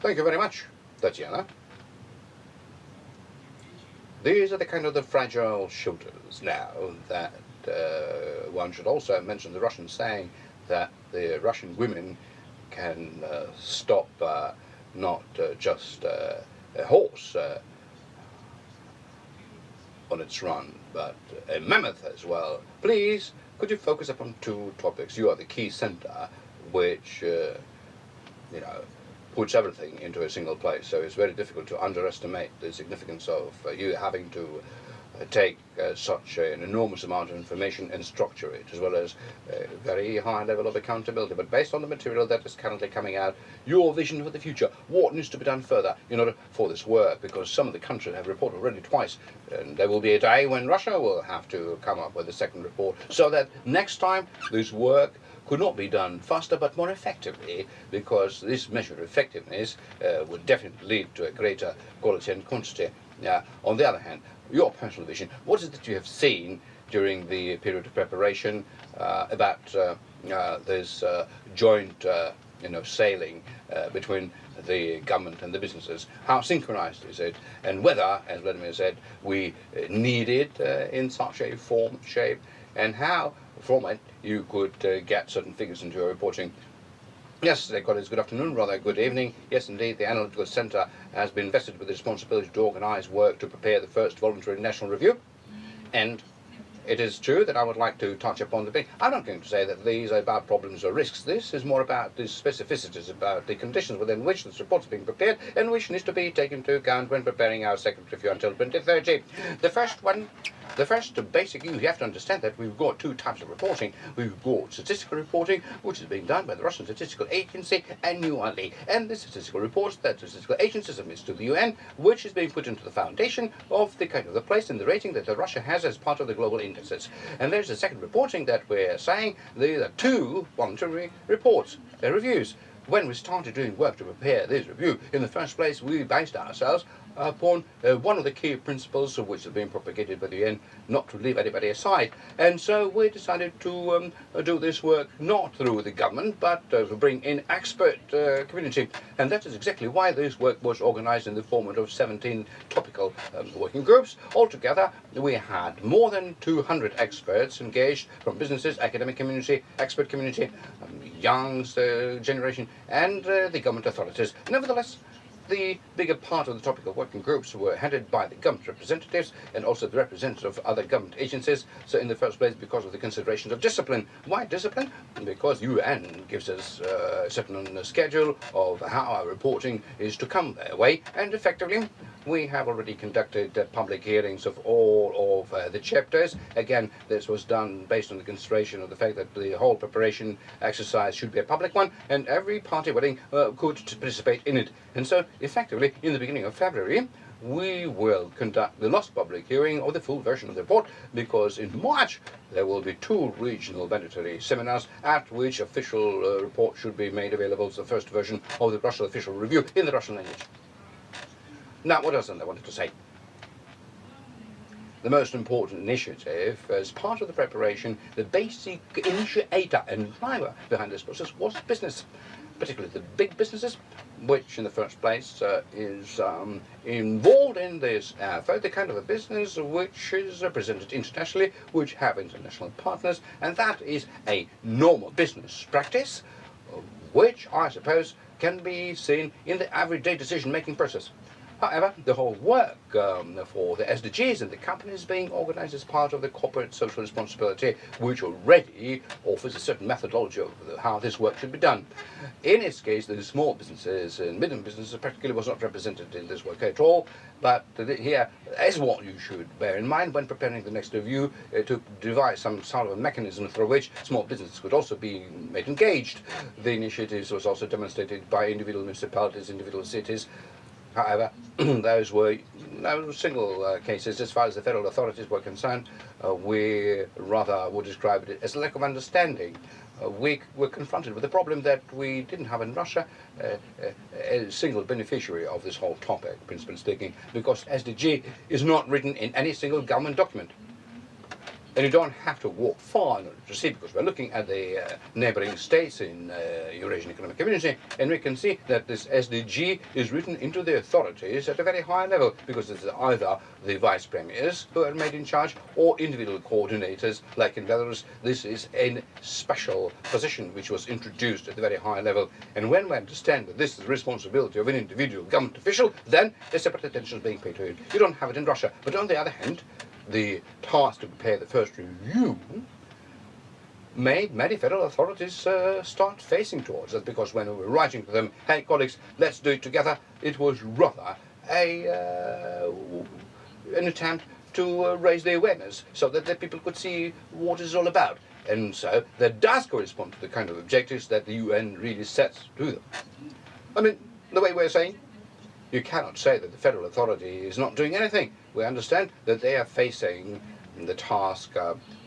Thank you very much, Tatiana. These are the kind of the fragile shoulders now that one should also mention the Russian saying that the Russian women can stop not just a horse on its run, but a mammoth as well. Please, could you focus upon two topics? You are the key center, which puts everything into a single place. So it's very difficult to underestimate the significance of you having to take such an enormous amount of information and structure it, as well as a very high level of accountability. But based on the material that is currently coming out, your vision for the future, what needs to be done further in order for this work, because some of the countries have reported already twice, and there will be a day when Russia will have to come up with a second report, so that next time this work could not be done faster but more effectively, because this measure of effectiveness would definitely lead to a greater quality and quantity. On the other hand, your personal vision, what is it that you have seen during the period of preparation about this joint sailing between the government and the businesses? How synchronized is it? And whether, as Vladimir said, we need it in such a form, shape, and how from it you could get certain figures into your reporting. Yes, colleagues, good afternoon, rather good evening. Yes, indeed, the Analytical Centre has been vested with the responsibility to organise work to prepare the first Voluntary National Review. And it is true that I would like to touch upon the big... I'm not going to say that these are about problems or risks. This is more about the specificities, about the conditions within which this report is being prepared and which needs to be taken into account when preparing our second review until 2030. The first basic, you have to understand that we've got two types of reporting. We've got statistical reporting, which is being done by the Russian Statistical Agency annually. And the statistical reports that the statistical agency submits to the UN, which is being put into the foundation of the kind of the place in the rating that Russia has as part of the global indexes. And there's the second reporting that we're saying, there are two voluntary reports, reviews. When we started doing work to prepare this review, in the first place, we based ourselves upon one of the key principles of which have been propagated by the UN, not to leave anybody aside. And so we decided to do this work not through the government, but to bring in expert community. And that is exactly why this work was organized in the format of 17 topical working groups. Altogether, we had more than 200 experts engaged from businesses, academic community, expert community, young generation, and the government authorities. Nevertheless, the bigger part of the topical working groups were headed by the government representatives and also the representatives of other government agencies. So in the first place, because of the considerations of discipline. Why discipline? Because UN gives us a certain schedule of how our reporting is to come their way, and effectively we have already conducted public hearings of all of the chapters. Again, this was done based on the consideration of the fact that the whole preparation exercise should be a public one, and every party willing could participate in it. And so, effectively, in the beginning of February, we will conduct the last public hearing of the full version of the report, because in March there will be two regional mandatory seminars at which official report should be made available as the first version of the Russian official review in the Russian language. Now, what else I wanted to say? The most important initiative, as part of the preparation, the basic initiator and driver behind this process was business, particularly the big businesses, which in the first place is involved in this effort, the kind of a business which is represented internationally, which have international partners, and that is a normal business practice, which I suppose can be seen in the everyday decision-making process. However, the whole work for the SDGs and the company is being organized as part of the corporate social responsibility, which already offers a certain methodology of how this work should be done. In its case, the small businesses and medium businesses practically was not represented in this work at all, but here is what you should bear in mind when preparing the next review, to devise some sort of a mechanism through which small businesses could also be made engaged. The initiatives was also demonstrated by individual municipalities, individual cities. However, those were no single cases. As far as the federal authorities were concerned, we rather would describe it as a lack of understanding. We were confronted with the problem that we didn't have in Russia a single beneficiary of this whole topic, principally speaking, because SDG is not written in any single government document. And you don't have to walk far in order to see, because we're looking at the neighboring states in Eurasian Economic Community, and we can see that this SDG is written into the authorities at a very high level, because it's either the vice premiers who are made in charge or individual coordinators, like in Belarus. This is a special position which was introduced at a very high level. And when we understand that this is the responsibility of an individual government official, then a separate attention is being paid to it. You don't have it in Russia. But on the other hand, the task to prepare the first review made many federal authorities start facing towards us, because when we were writing to them, hey colleagues, let's do it together, it was rather an attempt to raise the awareness so that the people could see what it's all about. And so that does correspond to the kind of objectives that the UN really sets to them. I mean, the way we're saying, you cannot say that the federal authority is not doing anything. We understand that they are facing the task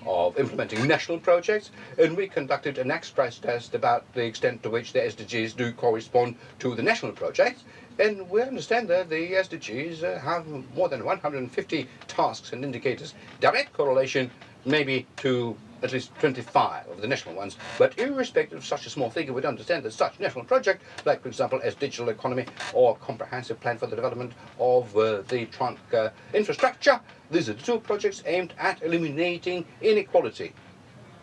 of implementing national projects, and we conducted an express test about the extent to which the SDGs do correspond to the national projects, and we understand that the SDGs have more than 150 tasks and indicators, direct correlation maybe to at least 25 of the national ones. But irrespective of such a small figure, we'd understand that such national project, like for example as digital economy or comprehensive plan for the development of the trunk infrastructure, these are the two projects aimed at eliminating inequality,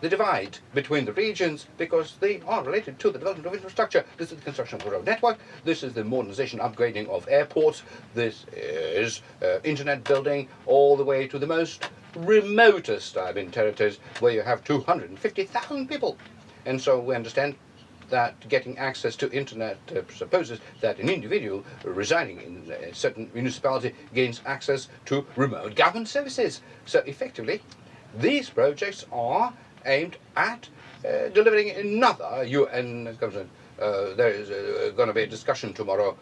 the divide between the regions, because they are related to the development of infrastructure. This is the construction of the road network, this is the modernization, upgrading of airports, this is internet building, all the way to the most remotest territories where you have 250,000 people. And so we understand that getting access to internet supposes that an individual residing in a certain municipality gains access to remote government services. So effectively, these projects are aimed at delivering another UN government. There is going to be a discussion tomorrow,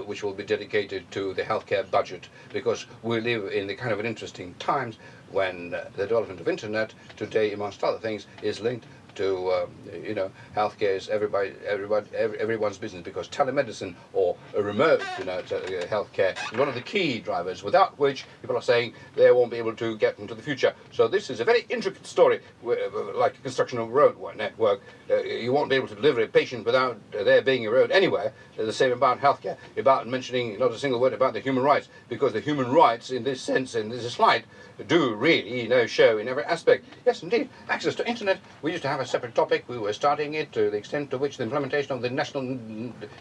which will be dedicated to the healthcare budget, because we live in the kind of an interesting times when the development of internet today, amongst other things, is linked to healthcare is everyone's business, because telemedicine or a remote healthcare is one of the key drivers, without which people are saying they won't be able to get into the future. So this is a very intricate story, like the construction of a road network. You won't be able to deliver a patient without there being a road anywhere. The same about healthcare, about mentioning not a single word about the human rights, because the human rights in this sense, in this slide, do really show in every aspect. Yes, indeed, access to internet. We used to have a separate topic. We were starting it to the extent to which the implementation of the National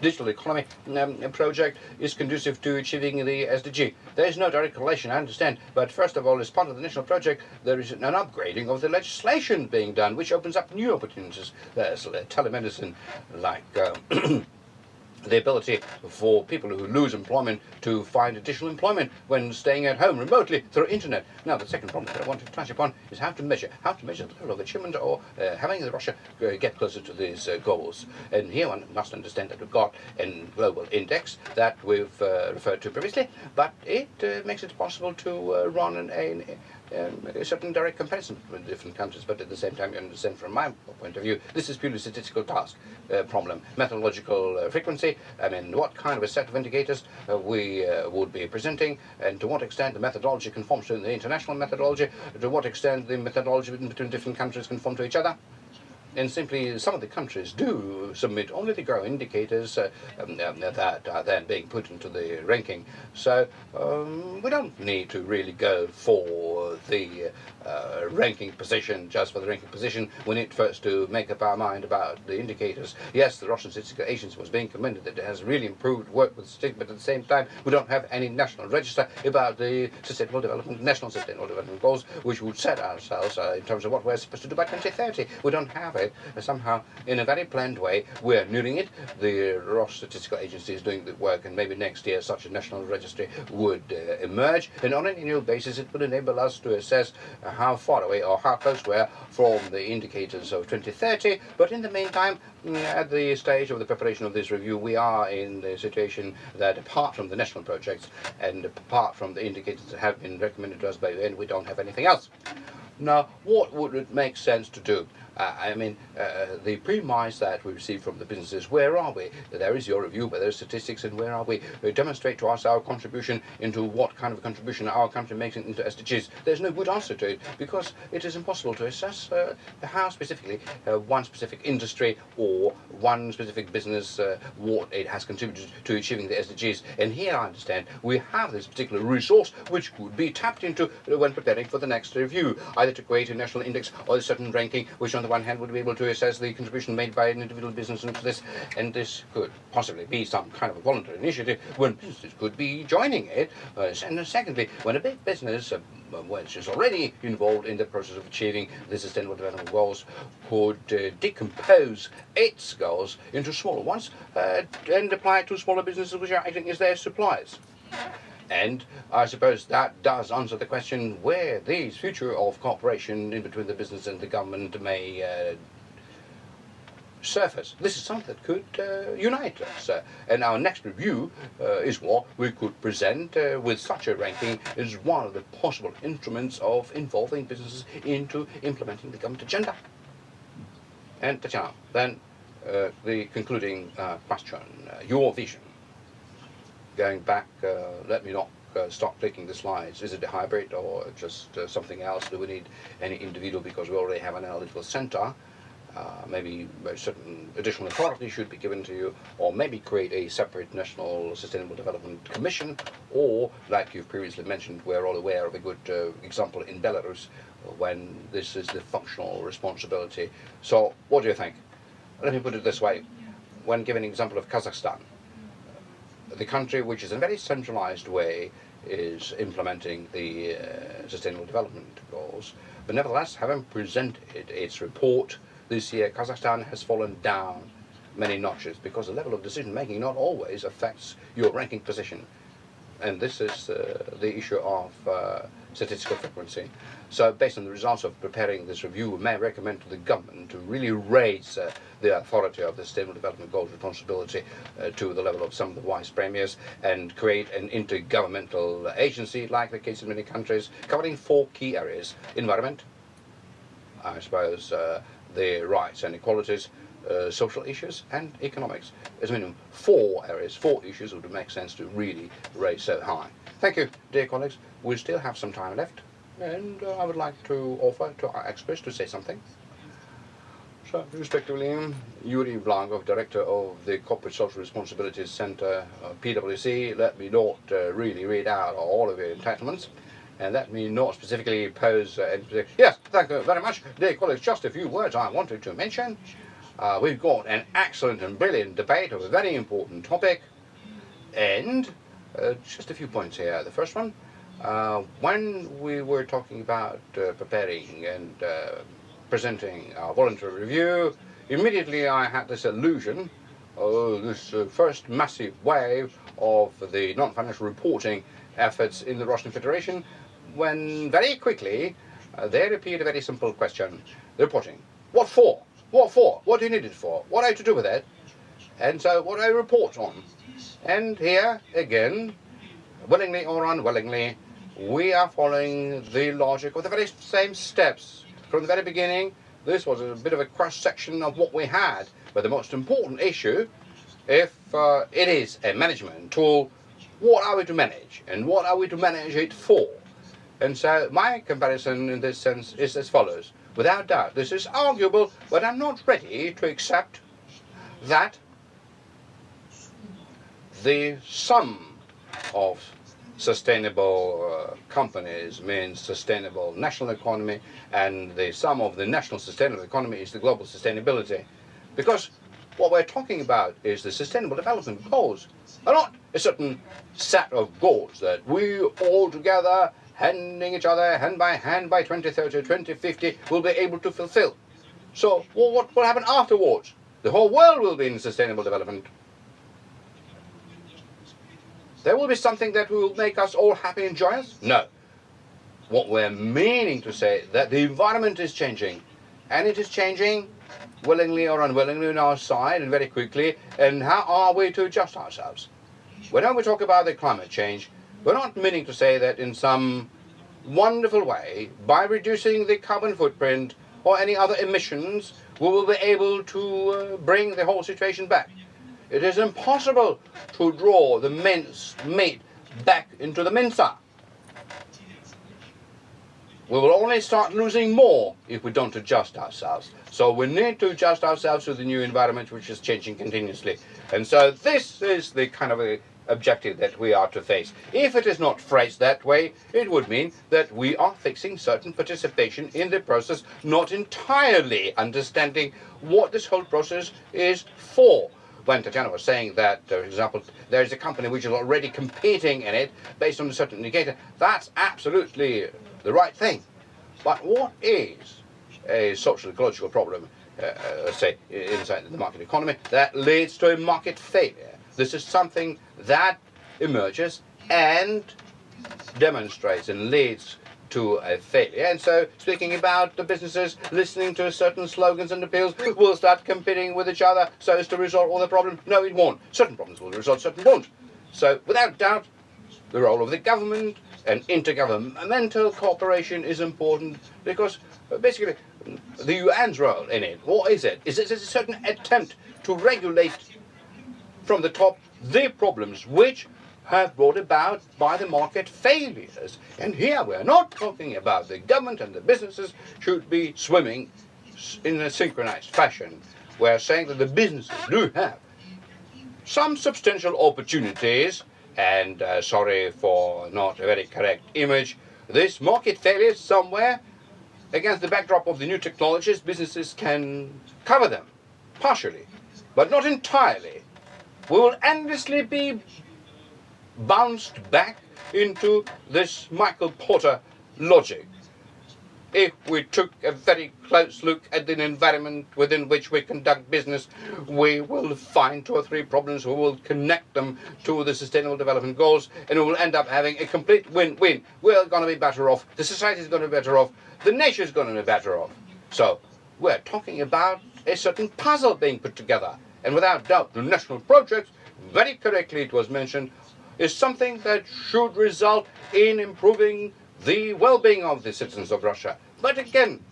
Digital Economy project is conducive to achieving the SDG. There is no direct correlation, I understand, but first of all, as part of the national project, there is an upgrading of the legislation being done, which opens up new opportunities. There's telemedicine, like the ability for people who lose employment to find additional employment when staying at home remotely through internet. Now, the second problem that I want to touch upon is how to measure the level of achievement or having Russia get closer to these goals. And here one must understand that we've got a global index that we've referred to previously, but it makes it possible to run a certain direct comparison between different countries, but at the same time, you understand from my point of view, this is purely a statistical task problem. Methodological frequency, what kind of a set of indicators we would be presenting, and to what extent the methodology conforms to the international methodology, to what extent the methodology between different countries conform to each other. And simply, some of the countries do submit only the growth indicators that are then being put into the ranking. So we don't need to really go for the ranking position just for the ranking position. We need first to make up our mind about the indicators. Yes, the Russian Statistical Agency was being commended that it has really improved work with statistics, but at the same time, we don't have any national register about the national sustainable development goals, which would set ourselves in terms of what we're supposed to do by 2030. We don't have it. Somehow, in a very planned way, we're nearing it. The Russian Statistical Agency is doing the work, and maybe next year such a national registry would emerge. And on an annual basis, it would enable us to assess how far away or how close we are from the indicators of 2030. But in the meantime, at the stage of the preparation of this review, we are in the situation that apart from the national projects and apart from the indicators that have been recommended to us by UN, we don't have anything else. Now, what would it make sense to do? The premise that we receive from the businesses, where are we? There is your review, but there are statistics, and where are we? Demonstrate to us our contribution into what kind of a contribution our country makes into SDGs. There's no good answer to it, because it is impossible to assess how specifically one specific industry or for one specific business, what it has contributed to achieving the SDGs. And here I understand we have this particular resource which could be tapped into when preparing for the next review, either to create a national index or a certain ranking, which on the one hand would be able to assess the contribution made by an individual business into this, and this could possibly be some kind of a voluntary initiative when businesses could be joining it. And secondly, when a big business which is already involved in the process of achieving the Sustainable Development Goals could decompose its goals into smaller ones and apply it to smaller businesses which are acting as their suppliers. And I suppose that does answer the question where this future of cooperation in between the business and the government may surface. This is something that could unite us. And our next review is what we could present with such a ranking as one of the possible instruments of involving businesses into implementing the government agenda. And Tatiana, then the concluding question, your vision. Going back, let me not start clicking the slides. Is it a hybrid or just something else? Do we need any individual because we already have an analytical center? Maybe a certain additional authority should be given to you, or maybe create a separate National Sustainable Development Commission, or, like you've previously mentioned, we're all aware of a good example in Belarus when this is the functional responsibility. So, what do you think? Let me put it this way. When given an example of Kazakhstan, the country which is in a very centralized way is implementing the Sustainable Development Goals, but nevertheless, having presented its report this year, Kazakhstan has fallen down many notches because the level of decision making not always affects your ranking position. And this is the issue of statistical frequency. So based on the results of preparing this review, we may recommend to the government to really raise the authority of the Sustainable Development Goals responsibility to the level of some of the vice premiers and create an intergovernmental agency, like the case in many countries, covering 4 key areas: environment, I suppose, the rights and equalities, social issues, and economics. As a minimum, 4 areas, 4 issues would make sense to really raise so high. Thank you, dear colleagues. We still have some time left, and I would like to offer to our experts to say something. So, respectively, Yuri Blankov, Director of the Corporate Social Responsibilities Center, PwC. Let me not really read out all of your entitlements. And let me not specifically pose yes, thank you very much. Dear colleagues, just a few words I wanted to mention. We've got an excellent and brilliant debate of a very important topic. And just a few points here. The first one, when we were talking about preparing and presenting our voluntary review, immediately I had this illusion, this first massive wave of the non-financial reporting efforts in the Russian Federation, when very quickly they appeared a very simple question. The reporting. What for? What for? What do you need it for? What are you to do with it? And so what do I report on? And here, again, willingly or unwillingly, we are following the logic of the very same steps. From the very beginning, this was a bit of a cross-section of what we had. But the most important issue, if it is a management tool, what are we to manage? And what are we to manage it for? And so my comparison in this sense is as follows. Without doubt, this is arguable, but I'm not ready to accept that the sum of sustainable companies means sustainable national economy, and the sum of the national sustainable economy is the global sustainability. Because what we're talking about is the Sustainable Development Goals, are not a certain set of goals that we all together, handing each other hand by 2030, 2050, will be able to fulfill. So what will happen afterwards? The whole world will be in sustainable development. There will be something that will make us all happy and joyous? No. What we're meaning to say that the environment is changing, and it is changing willingly or unwillingly on our side and very quickly, and how are we to adjust ourselves? Whenever we talk about the climate change, we're not meaning to say that in some wonderful way, by reducing the carbon footprint or any other emissions, we will be able to bring the whole situation back. It is impossible to draw the minced meat back into the mincer. we will only start losing more if we don't adjust ourselves. So we need to adjust ourselves to the new environment, which is changing continuously. And so this is the kind of a objective that we are to face. If it is not phrased that way, it would mean that we are fixing certain participation in the process, not entirely understanding what this whole process is for. When Tatiana was saying that, for example, there is a company which is already competing in it based on a certain indicator, that's absolutely the right thing. But what is a social ecological problem, say, inside the market economy, that leads to a market failure? This is something that emerges and demonstrates and leads to a failure. And so, speaking about the businesses listening to certain slogans and appeals, will start competing with each other so as to resolve all the problems. No, it won't. Certain problems will resolve, certain won't. So, without doubt, the role of the government and intergovernmental cooperation is important, because basically the UN's role in it, what is it? Is it a certain attempt to regulate from the top the problems which have brought about by the market failures? And here we're not talking about the government and the businesses should be swimming in a synchronized fashion. We're saying that the businesses do have some substantial opportunities, and sorry for not a very correct image, this market failure somewhere, against the backdrop of the new technologies, businesses can cover them, partially, but not entirely. We will endlessly be bounced back into this Michael Porter logic. If we took a very close look at the environment within which we conduct business, we will find 2 or 3 problems, we will connect them to the Sustainable Development Goals, and we will end up having a complete win-win. We're going to be better off, the society is going to be better off, the nation is going to be better off. So, we're talking about a certain puzzle being put together. And without doubt, the national project, very correctly it was mentioned, is something that should result in improving the well-being of the citizens of Russia. But again,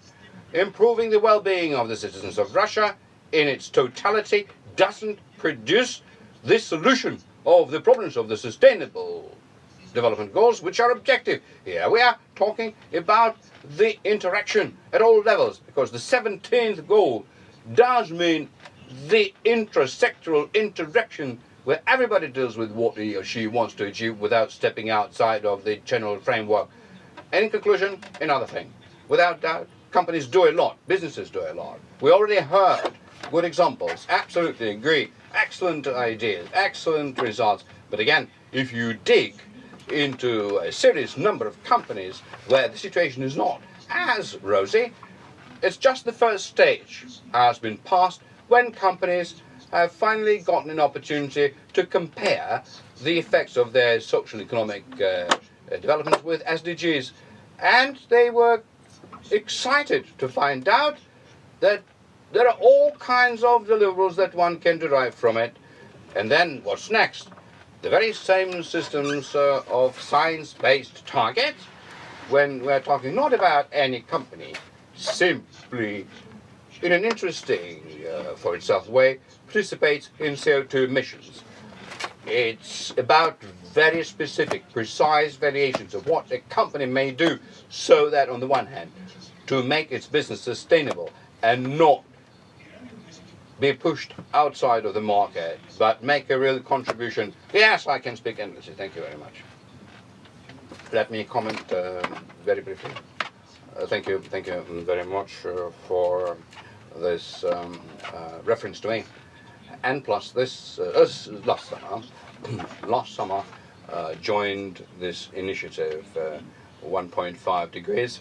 improving the well-being of the citizens of Russia in its totality doesn't produce the solution of the problems of the Sustainable Development Goals, which are objective. Here we are talking about the interaction at all levels, because the 17th goal does mean the intrasectoral interaction where everybody deals with what he or she wants to achieve without stepping outside of the general framework. And in conclusion, another thing. Without doubt, companies do a lot, businesses do a lot. We already heard good examples, absolutely agree, excellent ideas, excellent results. But again, if you dig into a serious number of companies where the situation is not as rosy, it's just the first stage has been passed when companies have finally gotten an opportunity to compare the effects of their social economic development with SDGs. And they were excited to find out that there are all kinds of deliverables that one can derive from it. And then what's next? The very same systems of science-based targets, when we're talking not about any company simply in an interesting, for itself way, participates in CO2 emissions. It's about very specific, precise variations of what a company may do so that, on the one hand, to make its business sustainable and not be pushed outside of the market, but make a real contribution. Yes, I can speak endlessly. Thank you very much. Let me comment very briefly. Thank you very much for this reference to me. And plus, this last summer, joined this initiative 1.5 degrees,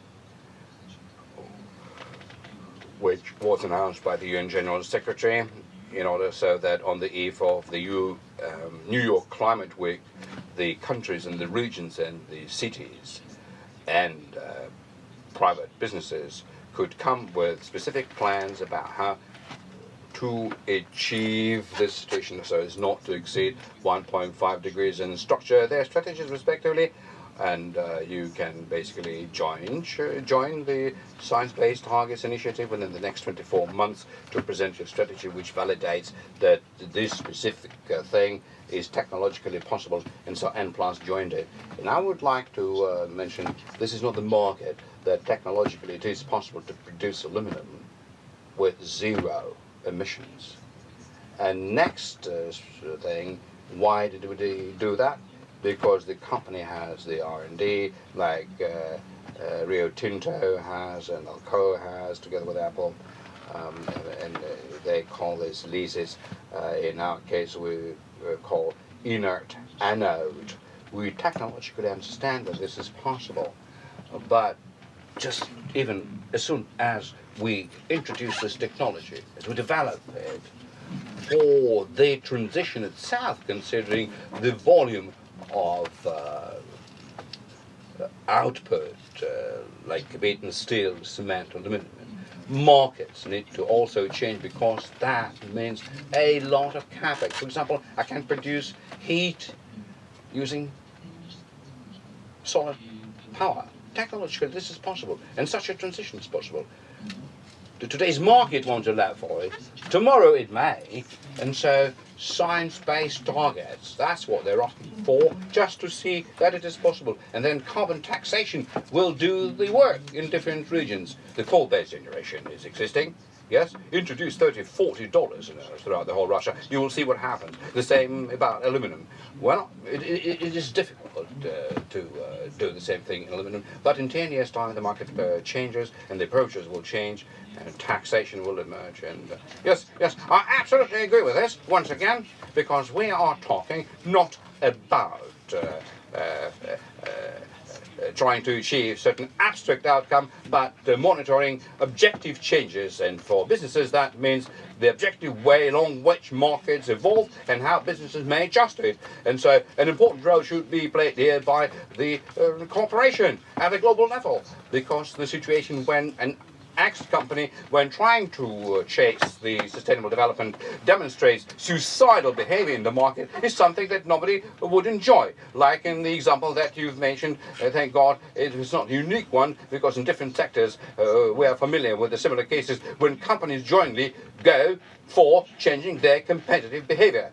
which was announced by the UN General Secretary in order so that on the eve of the New York Climate Week, the countries and the regions and the cities and private businesses could come with specific plans about how to achieve this situation so as not to exceed 1.5 degrees and structure their strategies respectively and you can basically join the Science-Based Targets Initiative within the next 24 months to present your strategy which validates that this specific thing is technologically possible, and so N Plus joined it. And I would like to mention this is not the market, that technologically it is possible to produce aluminum with 0 emissions. And next thing, why did we do that? Because the company has the R&D, like Rio Tinto has and Alcoa has, together with Apple, and they call this leases. In our case, we call inert anode. We technologically understand that this is possible, but just even as soon as we introduce this technology, as we develop it, for the transition itself, considering the volume of output, like beaten steel, cement, aluminum, markets need to also change, because that means a lot of capex. For example, I can produce heat using solar power. Technologically, this is possible, and such a transition is possible. Today's market won't allow for it. Tomorrow it may, and so science-based targets, that's what they're asking for, just to see that it is possible. And then carbon taxation will do the work in different regions. The coal-based generation is existing. Yes, introduce $30–40 throughout the whole Russia. You will see what happens. The same about aluminum. Well, it is difficult to do the same thing in aluminum, but in 10 years' time the market changes and the approaches will change and taxation will emerge. And yes, I absolutely agree with this, once again, because we are talking not about trying to achieve certain abstract outcome, but monitoring objective changes. And for businesses, that means the objective way along which markets evolve and how businesses may adjust to it. And so an important role should be played here by the corporation at a global level, because the situation when an X company, when trying to chase the sustainable development, demonstrates suicidal behavior in the market, is something that nobody would enjoy. Like in the example that you've mentioned, thank God it is not a unique one, because in different sectors we are familiar with the similar cases when companies jointly go for changing their competitive behavior.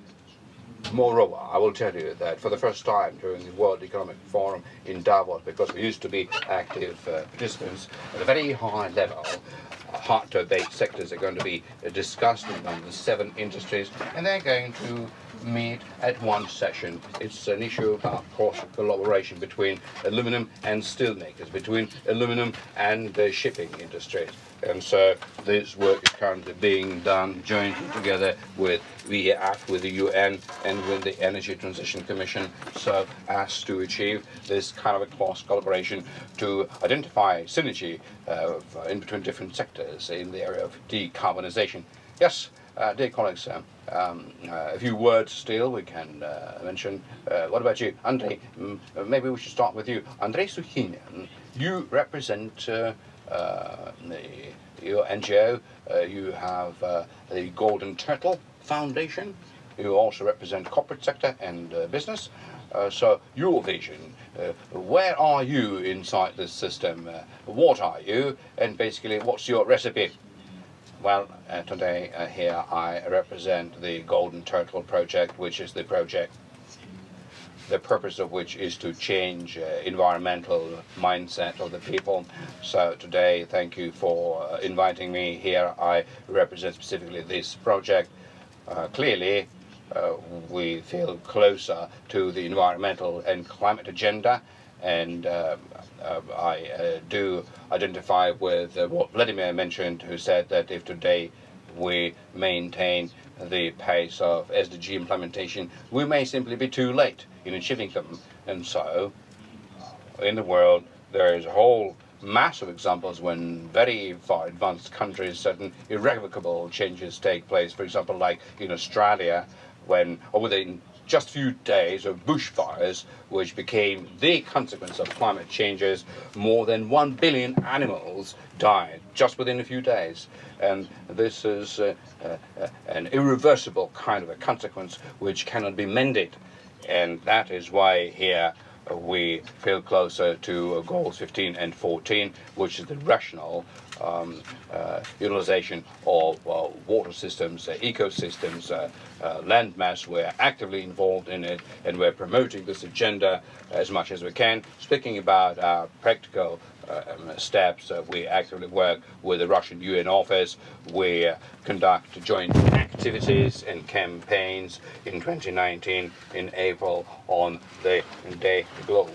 Moreover, I will tell you that for the first time during the World Economic Forum in Davos, because we used to be active participants at a very high level, hot debate sectors are going to be discussed among the 7 industries, and they're going to meet at one session. It's an issue about cross-collaboration between aluminum and steel makers, between aluminum and the shipping industry. And so this work is currently being done jointly together with VEF, with the UN, and with the Energy Transition Commission, so as to achieve this kind of a close collaboration to identify synergy in between different sectors in the area of decarbonization. Yes, dear colleagues, a few words still we can mention. What about you, Andrei? Maybe we should start with you. Andrei Sukhinin, you represent your NGO, you have the Golden Turtle Foundation, you also represent corporate sector and business. So your vision, where are you inside this system? What are you? And basically, what's your recipe? Well, today here I represent the Golden Turtle Project, which is the project, the purpose of which is to change environmental mindset of the people. So today, thank you for inviting me here. I represent specifically this project. Clearly, we feel closer to the environmental and climate agenda, and I do identify with what Vladimir mentioned, who said that if today we maintain the pace of SDG implementation, we may simply be too late in achieving them. And so, in the world, there is a whole mass of examples when very far advanced countries, certain irrevocable changes take place. For example, like in Australia, when within just few days of bushfires, which became the consequence of climate changes, more than 1 billion animals died just within a few days. And this is an irreversible kind of a consequence which cannot be mended. And that is why here we feel closer to goals 15 and 14, which is the rational utilization of water systems, ecosystems, landmass. We're actively involved in it, and we're promoting this agenda as much as we can. Speaking about our practical steps, we actively work with the Russian UN office. We conduct joint activities and campaigns. In 2019, in April, on the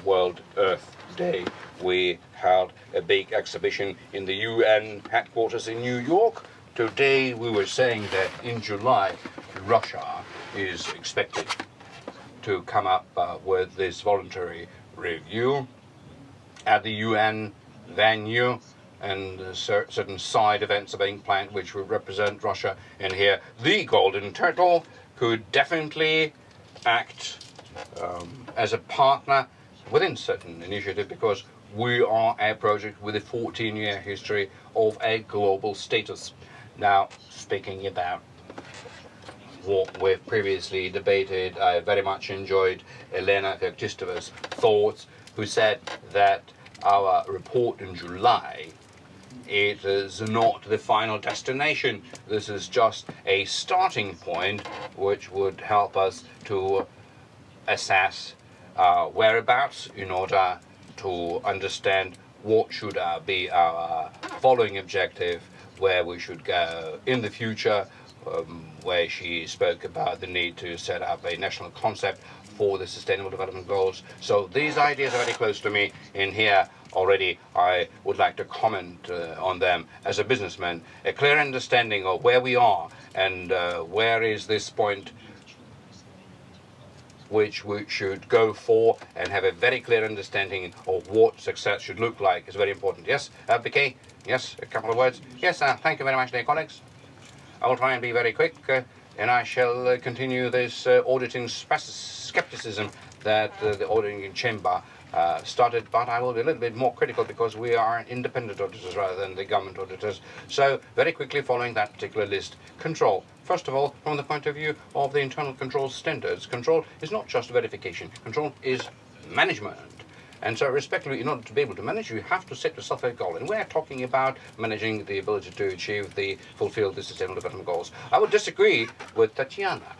World Earth Day, we held a big exhibition in the UN headquarters in New York. Today we were saying that in July, Russia is expected to come up with this voluntary review at the UN venue, and certain side events are being planned which will represent Russia. And here the Golden Turtle could definitely act as a partner within certain initiative, because we are a project with a 14-year history of a global status. Now, speaking about what we've previously debated, I very much enjoyed Elena Feoktistovan's thoughts, who said that our report in July, it is not the final destination. This is just a starting point which would help us to assess whereabouts in order to understand what should be our following objective, where we should go in the future, where she spoke about the need to set up a national concept for the Sustainable Development Goals. So these ideas are very close to me, and here already I would like to comment on them as a businessman. A clear understanding of where we are and where is this point which we should go for, and have a very clear understanding of what success should look like is very important. Yes, BK? Yes, a couple of words. Yes, thank you very much, dear colleagues. I will try and be very quick, and I shall continue this auditing skepticism that the auditing chamber started, but I will be a little bit more critical because we are independent auditors rather than the government auditors. So, very quickly following that particular list. Control. First of all, from the point of view of the internal control standards, control is not just verification. Control is management. And so, respectively, in order to be able to manage, you have to set yourself a goal. And we're talking about managing the ability to achieve fulfill the Sustainable Development Goals. I would disagree with Tatiana.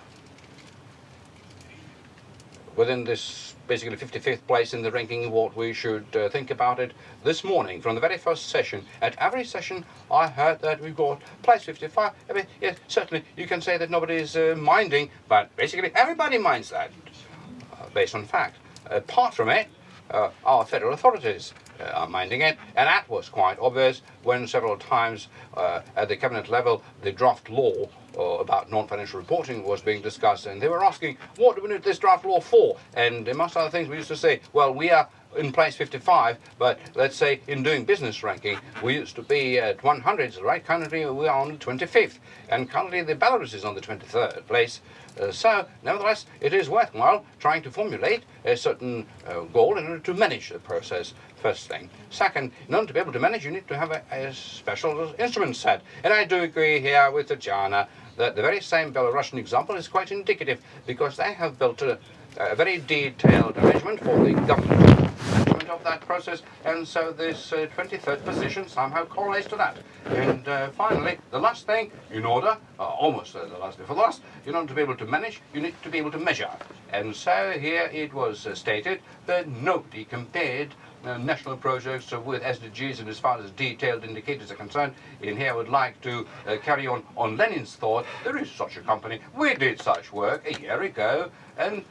Within this basically 55th place in the ranking, what we should think about it this morning, from the very first session. At every session, I heard that we got place 55. I mean, yeah, certainly you can say that nobody's minding, but basically everybody minds that, based on fact. Apart from it, our federal authorities are minding it, and that was quite obvious when several times at the cabinet level the draft law about non-financial reporting was being discussed, and they were asking, what do we need this draft law for? And amongst other things, we used to say, well, we are in place 55, but let's say in doing business ranking, we used to be at 100, right? Currently, we are on the 25th, and currently the Belarus is on the 23rd place. So, nevertheless, it is worthwhile trying to formulate a certain goal in order to manage the process, first thing. Second, in order to be able to manage, you need to have a special instrument set. And I do agree here with Tatjana that the very same Belarusian example is quite indicative, because they have built a very detailed arrangement for the government management of that process, and so this 23rd position somehow correlates to that. And finally, the last thing, in order, almost the last before the last, in order to be able to manage, you need to be able to measure. And so here it was stated that nobody compared national projects with SDGs, and as far as detailed indicators are concerned, in here I would like to carry on Lenin's thought. There is such a company. We did such work a year ago, and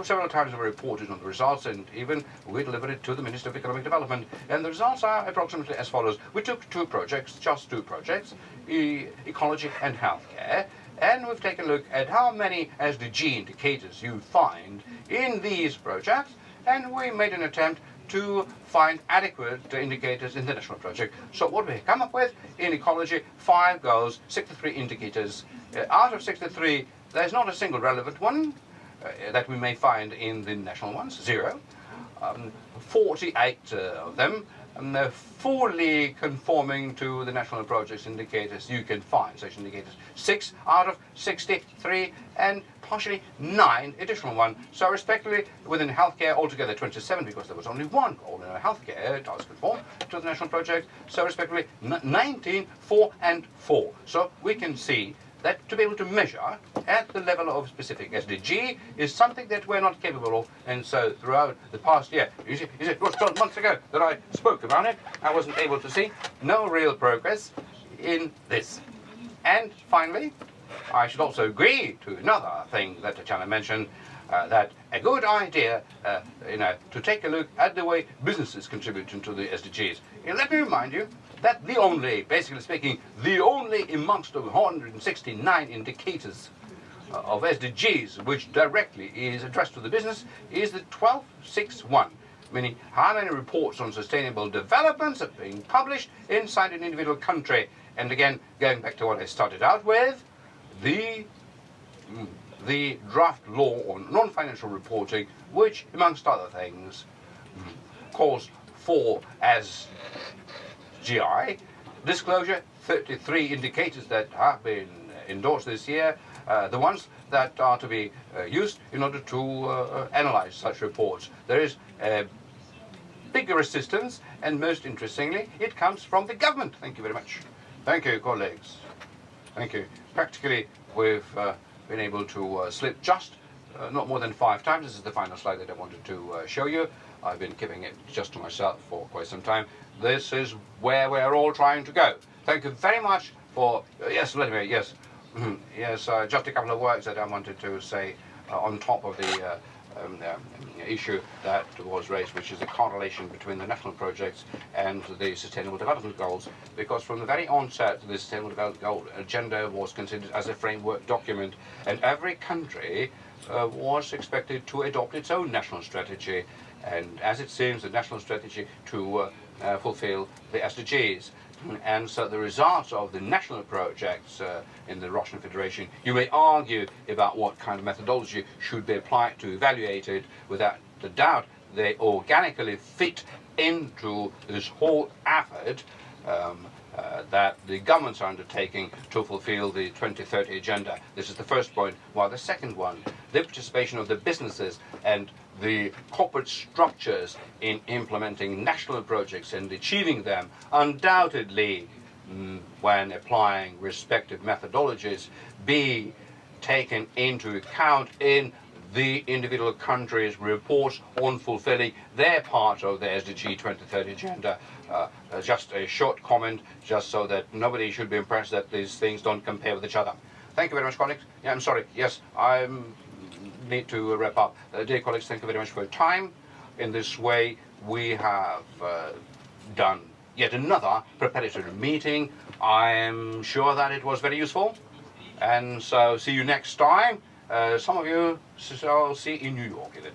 several times we reported on the results, and even we delivered it to the Minister of Economic Development. And the results are approximately as follows. We took two projects, just two projects, ecology and healthcare, and we've taken a look at how many SDG indicators you find in these projects, and we made an attempt to find adequate indicators in the national project. So what we come up with in ecology, 5 goals, 63 indicators. Out of 63, there's not a single relevant one that we may find in the national ones, 0. 48 of them fully conforming to the national projects indicators you can find, such indicators 6 out of 63 and partially 9 additional ones. So respectively, within healthcare, altogether 27, because there was only one goal in healthcare does conform to the national project. So respectively, 19, 4 and 4. So we can see that to be able to measure at the level of specific SDG is something that we're not capable of. And so throughout the past year, you see, it was 12 months ago that I spoke about it. I wasn't able to see no real progress in this. And finally, I should also agree to another thing that the chairman mentioned, that a good idea, to take a look at the way businesses contribute to the SDGs. Let me remind you that the only, basically speaking, the only amongst the 169 indicators of SDGs which directly is addressed to the business is the 1261, meaning how many reports on sustainable developments are being published inside an individual country. And again, going back to what I started out with, the draft law on non-financial reporting, which, amongst other things, calls for as GI disclosure 33 indicators that have been endorsed this year, the ones that are to be used in order to analyze such reports. There is bigger resistance, and most interestingly, it comes from the government. Thank you very much. Thank you, colleagues. Thank you. Practically, we've been able to slip just not more than 5 times. This is the final slide that I wanted to show you. I've been keeping it just to myself for quite some time. This is where we're all trying to go. Thank you very much for... yes, let me... yes. Yes, just a couple of words that I wanted to say on top of the issue that was raised, which is the correlation between the national projects and the Sustainable Development Goals, because from the very onset, the Sustainable Development Goal agenda was considered as a framework document, and every country was expected to adopt its own national strategy, and as it seems, the national strategy to fulfill the SDGs. And so the results of the national projects in the Russian Federation, you may argue about what kind of methodology should be applied to evaluate it. Without the doubt, they organically fit into this whole effort that the governments are undertaking to fulfill the 2030 agenda. This is the first point. While the second one, the participation of the businesses and the corporate structures in implementing national projects and achieving them, undoubtedly, when applying respective methodologies, be taken into account in the individual countries' reports on fulfilling their part of the SDG 2030 agenda. Just a short comment, just so that nobody should be impressed that these things don't compare with each other. Thank you very much, colleagues. Yeah, I'm sorry. Yes, I need to wrap up. Dear colleagues, thank you very much for your time. In this way, we have done yet another preparatory meeting. I am sure that it was very useful. And so see you next time. Some of you I'll see in New York even.